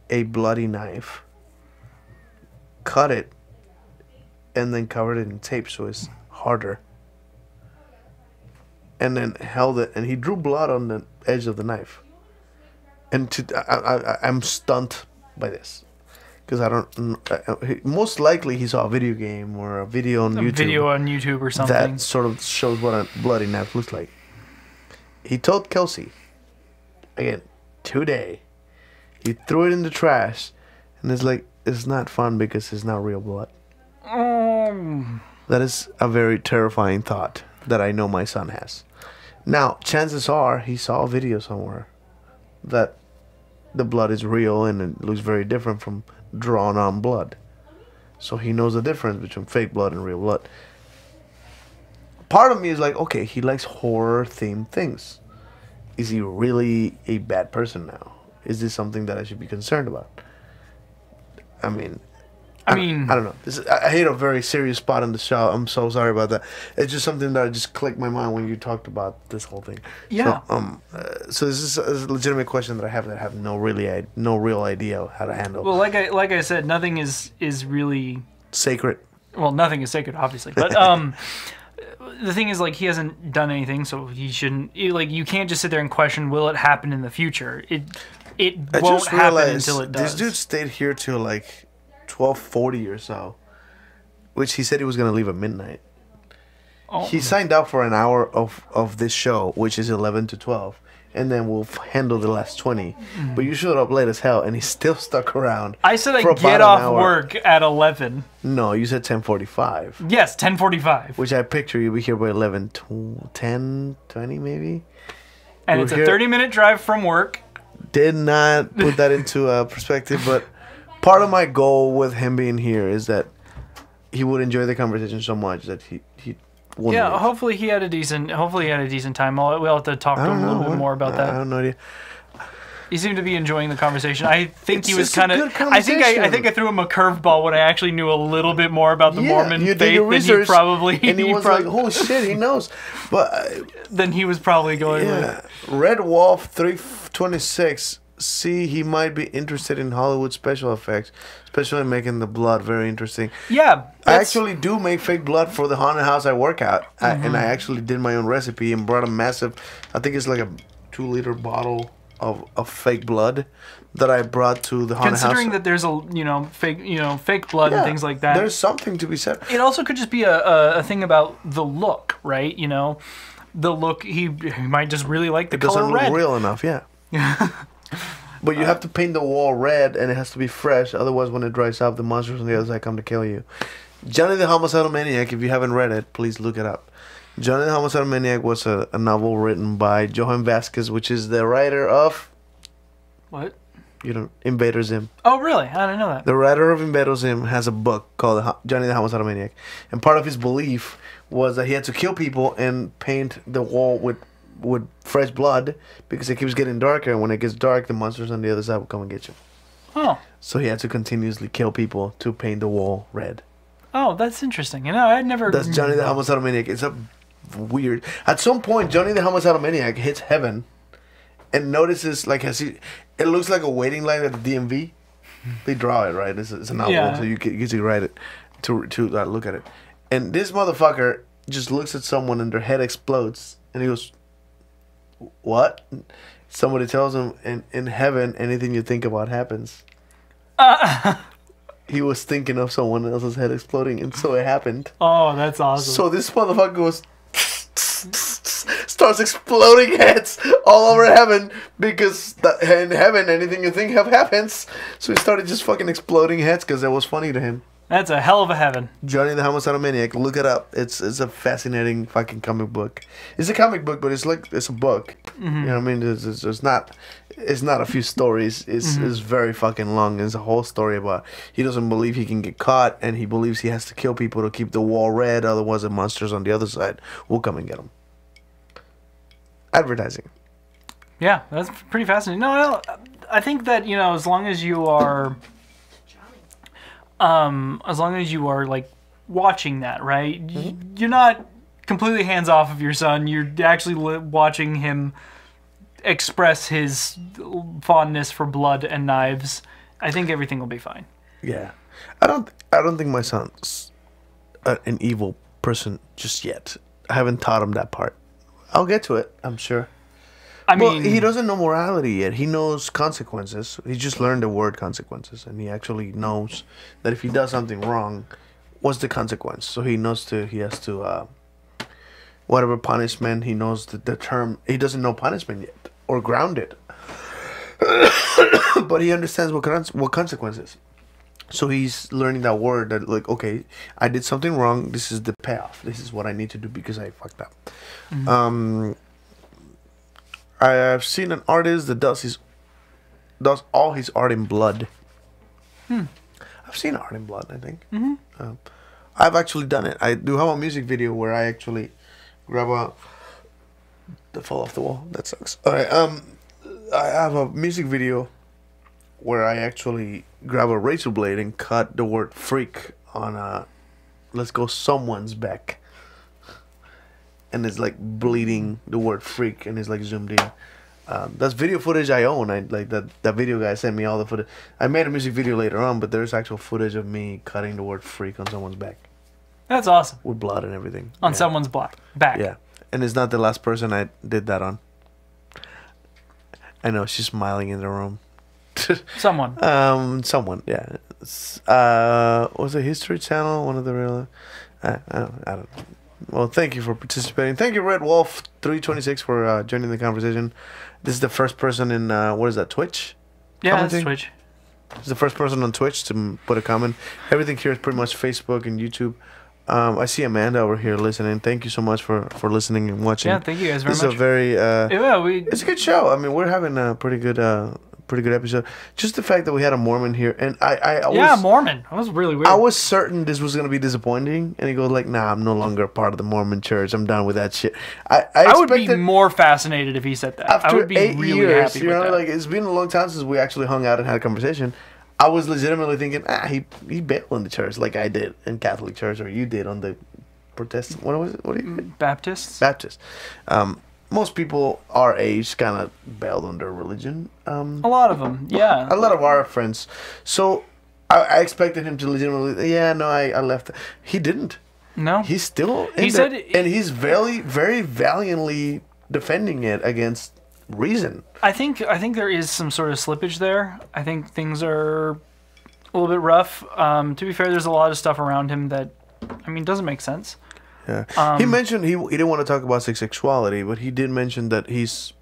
a bloody knife, cut it, and then covered it in tape so it's harder, and then held it, and he drew blood on the edge of the knife. And I'm stunned by this because I don't. Most likely, he saw a video game or a video on YouTube. Or something that sort of shows what a bloody knife looks like. He told Kelsey, again, today, he threw it in the trash, and it's not fun because it's not real blood. That is a very terrifying thought that I know my son has. Now, chances are he saw a video somewhere that the blood is real and it looks very different from drawn on blood. So he knows the difference between fake blood and real blood. Part of me is like, okay, he likes horror-themed things. Is he really a bad person now? Is this something that I should be concerned about? I mean, I mean, I don't know. I hit a very serious spot in the show. I'm so sorry about that. It's just something that just clicked my mind when you talked about this whole thing. Yeah. So this is a legitimate question that I have no real idea how to handle. Well, like I said, nothing is really sacred. Well, nothing is sacred, obviously, but the thing is, like, he hasn't done anything, so he shouldn't. Like, you can't just sit there and question, will it happen in the future? It won't happen until it does. This dude stayed here till like 12:40 or so, which he said he was gonna leave at midnight. Oh. He signed up for an hour of this show, which is 11 to 12, and then we'll handle the last 20. But you showed up late as hell, and he still stuck around. I said I'd get off work at 11. No, you said 10:45. Yes, 10:45. Which I picture you'll be here by 11, 10, 20 maybe. And it's a 30-minute drive from work. Did not put that into perspective, but part of my goal with him being here is that he would enjoy the conversation so much that he wouldn't. Yeah, leave. hopefully he had a decent time. We'll have to talk to him a little bit more about that. I have no idea. He seemed to be enjoying the conversation. I think It's he was just a kind of. good I think I conversation. threw him a curveball when I actually knew a little bit more about the Mormon you did faith your than he research, probably. and he was like, "Holy shit, he knows!" But then he was probably going. yeah, Red Wolf 326. See, he might be interested in Hollywood special effects, especially making the blood very interesting. Yeah, I actually do make fake blood for the haunted house I work at, and I actually did my own recipe and brought a massive, I think it's like a 2-liter bottle of fake blood that I brought to the haunted house. Considering that there's fake blood and things like that, there's something to be said. It also could just be a thing about the look, right? You know, the look he might just really like the color red. It doesn't look real enough, yeah. But you have to paint the wall red, and it has to be fresh. Otherwise, when it dries up, the monsters on the other side come to kill you. Johnny the Homicidal Maniac, if you haven't read it, please look it up. Johnny the Homicidal Maniac was a novel written by Johan Vasquez, which is the writer of... What? Invader Zim. Oh, really? I didn't know that. The writer of Invader Zim has a book called Johnny the Homicidal Maniac. And part of his belief was that he had to kill people and paint the wall with fresh blood because it keeps getting darker, and when it gets dark, the monsters on the other side will come and get you. Oh. So he had to continuously kill people to paint the wall red. Oh, that's interesting. You know, I'd never... That's Johnny the Homicidal Maniac. It's a weird... At some point, Johnny the Homicidal Maniac hits heaven and notices, like, it looks like a waiting line at the DMV. They draw it, right? It's an album, so you get to write it, to look at it. And this motherfucker just looks at someone and their head explodes, and he goes... What? Somebody tells him, in heaven, anything you think about happens. He was thinking of someone else's head exploding, and so it happened. Oh, that's awesome. So this motherfucker goes... starts exploding heads all over heaven, because in heaven, anything you think of happens. So he started just fucking exploding heads because that was funny to him. That's a hell of a heaven. Johnny the Homicidal Maniac. Look it up. It's a fascinating fucking comic book. It's a comic book, but it's a book. Mm-hmm. You know what I mean? It's not a few stories. It's very fucking long. It's a whole story about he doesn't believe he can get caught, and he believes he has to kill people to keep the wall red. Otherwise, the monsters on the other side will come and get him. Advertising. Yeah, that's pretty fascinating. No, I think that, you know, as long as you are like watching that, right? Mm-hmm. You're not completely hands off of your son. You're actually watching him express his fondness for blood and knives. I think everything will be fine. Yeah, I don't think my son's an evil person just yet. I haven't taught him that part. I'll get to it, I'm sure. I mean, he doesn't know morality yet. He knows consequences. He just learned the word consequences, and he actually knows that if he does something wrong, what's the consequence? So he knows he has to, whatever punishment, he knows the term. He doesn't know punishment yet, or grounded. But he understands what consequences. So he's learning that word that, like, okay, I did something wrong. This is the payoff. This is what I need to do because I fucked up. Mm-hmm. I have seen an artist that does all his art in blood. I've seen art in blood, I think. Mm-hmm. I've actually done it. I do have a music video where I actually grab the fall off the wall. That sucks. All right. I have a music video where I actually grab a razor blade and cut the word freak on let's go someone's back. And it's like bleeding the word freak, and it's like zoomed in. That's video footage I own. I like that video guy sent me all the footage. I made a music video later on, but there's actual footage of me cutting the word freak on someone's back. That's awesome. With blood and everything. On someone's back. Yeah. And it's not the last person I did that on. I know, she's smiling in the room. Someone. Someone, yeah. Was it History Channel? One of the real... I don't know. Well, thank you for participating. Thank you, Red Wolf 326, for joining the conversation. This is the first person in, what is that, Twitch? Yeah, that's Twitch. It's the first person on Twitch to put a comment. Everything here is pretty much Facebook and YouTube. I see Amanda over here listening. Thank you so much for listening and watching. Yeah, thank you guys very much. This is a very it's a good show. I mean, we're having a pretty good episode. Just the fact that we had a Mormon here, and Mormon. That was really weird. I was certain this was gonna be disappointing, and he goes like, "Nah, I'm no longer part of the Mormon Church. I'm done with that shit." I would be more fascinated if he said that. After I would be 8 really years, happy with that. like it's been a long time since we actually hung out and had a conversation. I was legitimately thinking, he bailed on the church like I did in Catholic Church, or you did on the Protestant. What was it? What are you? Baptists. Baptists. Most people our age kind of bailed on their religion. A lot of them, yeah. A lot of our friends. So I expected him to legitimately, I left. He didn't. No. He's still in there. And he's very, very valiantly defending it against reason. I think there is some sort of slippage there. I think things are a little bit rough. To be fair, there's a lot of stuff around him that, doesn't make sense. Yeah. He mentioned he didn't want to talk about sexuality, but he did mention that he's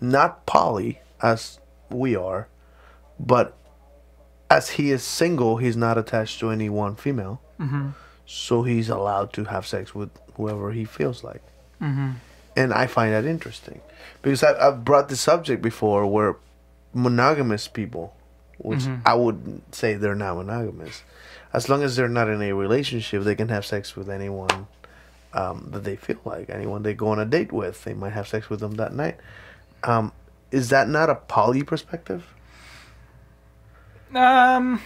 not poly as we are, but as he is single, he's not attached to any one female. Mm-hmm. So he's allowed to have sex with whoever he feels like. Mm-hmm. And I find that interesting because I've brought this subject before where monogamous people, which I wouldn't say they're not monogamous, as long as they're not in a relationship, they can have sex with anyone that they feel like. Anyone they go on a date with, they might have sex with them that night. Is that not a poly perspective? I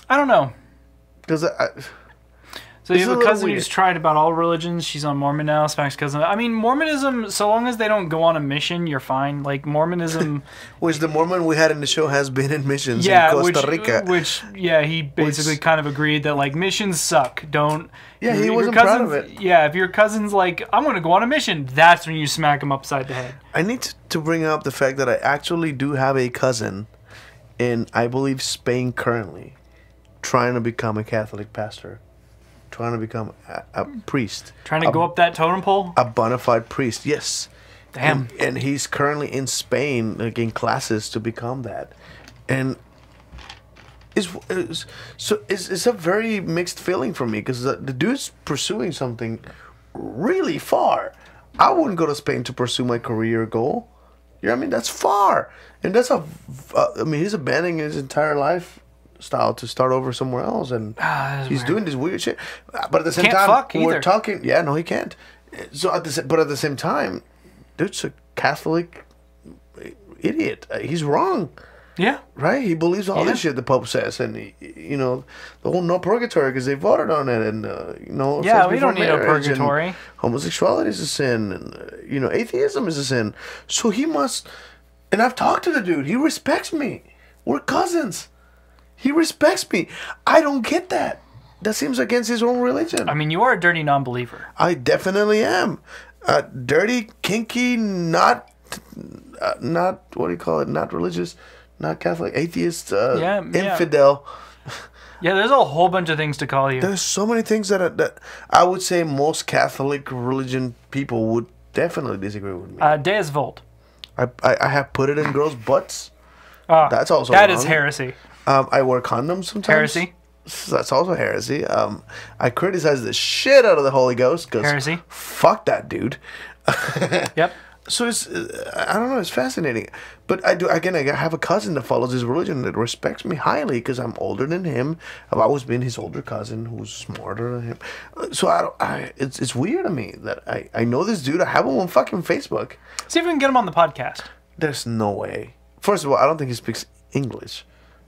don't know. Because so you have a cousin who's tried about all religions. She's on Mormon now. Smack's cousin. Mormonism, so long as they don't go on a mission, you're fine. Like Mormonism, which the Mormon we had in the show has been in missions in Costa Rica. He basically kind of agreed that like missions suck. Don't. Yeah, he wasn't proud of it. Yeah, if your cousin's like, I'm going to go on a mission, that's when you smack him upside the head. I need to bring up the fact that I actually do have a cousin in, I believe, Spain currently, trying to become a Catholic pastor. Trying to become a priest. Trying to go up that totem pole? A bona fide priest, yes. Damn. And he's currently in Spain, like in classes to become that. And it's a very mixed feeling for me because the dude's pursuing something really far. I wouldn't go to Spain to pursue my career goal. You know what I mean? That's far. And that's he's abandoning his entire lifestyle to start over somewhere else, and he's doing this weird shit. But at the same time, we're talking. Yeah, no, he can't. So at the same time, dude's a Catholic idiot. He's wrong. Yeah. Right. He believes all this shit the Pope says, and the whole no purgatory because they voted on it, and yeah, we don't need a purgatory. Homosexuality is a sin, and atheism is a sin. So he must. And I've talked to the dude. He respects me. We're cousins. He respects me. I don't get that. That seems against his own religion. You are a dirty non-believer. I definitely am. Dirty, kinky, not what do you call it? Not religious, not Catholic, atheist, infidel. Yeah, there's a whole bunch of things to call you. There's so many things that I would say most Catholic religion people would definitely disagree with me. Deus Vult. I have put it in girls' butts. That's also that wrong. is heresy. I wear condoms sometimes. Heresy. That's also heresy. I criticize the shit out of the Holy Ghost because heresy. Fuck that dude. Yep. So it's I don't know. It's fascinating, but I have a cousin that follows his religion that respects me highly because I'm older than him. I've always been his older cousin who's smarter than him. So it's weird to me that I know this dude. I have him on fucking Facebook. See if we can get him on the podcast. There's no way. First of all, I don't think he speaks English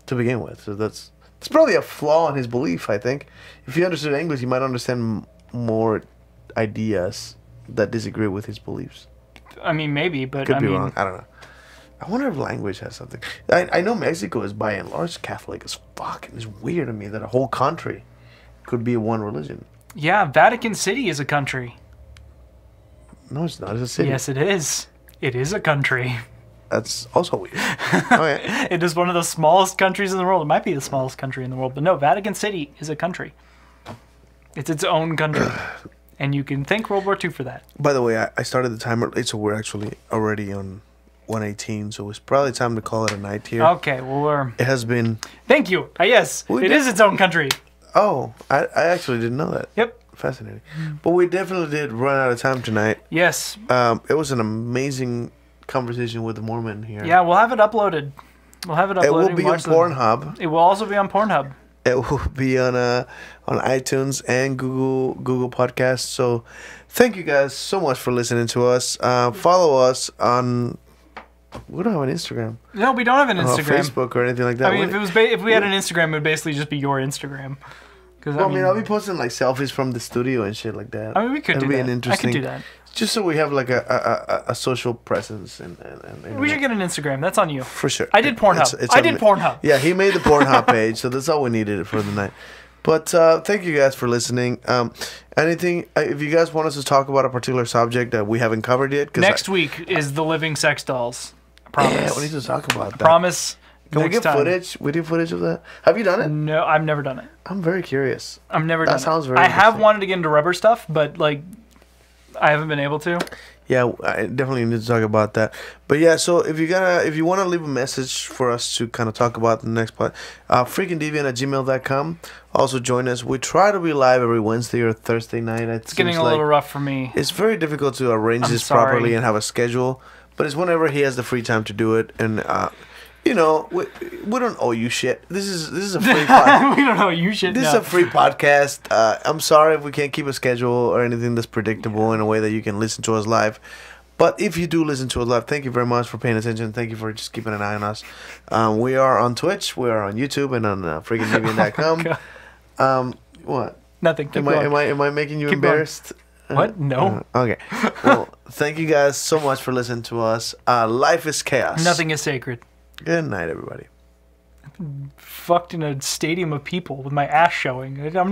to begin with. So that's probably a flaw in his belief, I think. If he understood English, he might understand more ideas that disagree with his beliefs. I mean, maybe, but Could I be mean, wrong. I don't know. I wonder if language has something. I know Mexico is by and large Catholic as fuck, and it's weird to me that a whole country could be one religion. Yeah, Vatican City is a country. No, it's not. It's a city. Yes, it is. It is a country. That's also weird. Okay. It is one of the smallest countries in the world. It might be the smallest country in the world, but no, Vatican City is a country. It's its own country. And you can thank World War II for that. By the way, I started the timer late, so we're actually already on 1:18, so it's probably time to call it a night here. Okay, well, It has been... thank you. Yes, it is its own country. Oh, I actually didn't know that. Yep. Fascinating. But we definitely did run out of time tonight. Yes. It was an amazing conversation with the Mormon here. Yeah, we'll have it uploaded. We'll have it uploaded. It will be on Pornhub. It will also be on Pornhub. It will be on iTunes and Google Podcasts. So thank you guys so much for listening to us. Follow us on... We don't have an Instagram. No, we don't have an Instagram. Facebook or anything like that. I mean, if we had an Instagram, it would basically just be your Instagram. Well, I mean, I'll be posting like selfies from the studio and shit like that. I mean, we could do that. I could do that. Just so we have like a social presence and we should get an Instagram. That's on you. For sure. I did Pornhub. I did Pornhub. Yeah, he made the Pornhub page, so that's all we needed for the night. But thank you guys for listening. Anything, if you guys want us to talk about a particular subject that we haven't covered yet, next week is the living sex dolls. I promise. Yeah, we need to talk about that. Promise. Can we get footage? We do footage of that. Have you done it? No, I've never done it. I'm very curious. I've never done it. That sounds very. I have wanted to get into rubber stuff, but like, I haven't been able to. Yeah, I definitely need to talk about that. But yeah, so if you want to leave a message for us to kind of talk about in the next part, freakingdeviant@gmail.com. Also join us. We try to be live every Wednesday or Thursday night. It's getting a little rough for me. It's very difficult to arrange this properly and have a schedule. But it's whenever he has the free time to do it, and you know, we don't owe you shit. This is a free podcast. We don't owe you shit. This is a free podcast. I'm sorry if we can't keep a schedule or anything that's predictable in a way that you can listen to us live. But if you do listen to us live, thank you very much for paying attention. Thank you for just keeping an eye on us. We are on Twitch. We are on YouTube and on freakingdeviant.com. What? Nothing. Am I making you embarrassed? What? No. Okay. Well, thank you guys so much for listening to us. Life is chaos. Nothing is sacred. Good night, everybody. Fucked in a stadium of people with my ass showing. I'm not.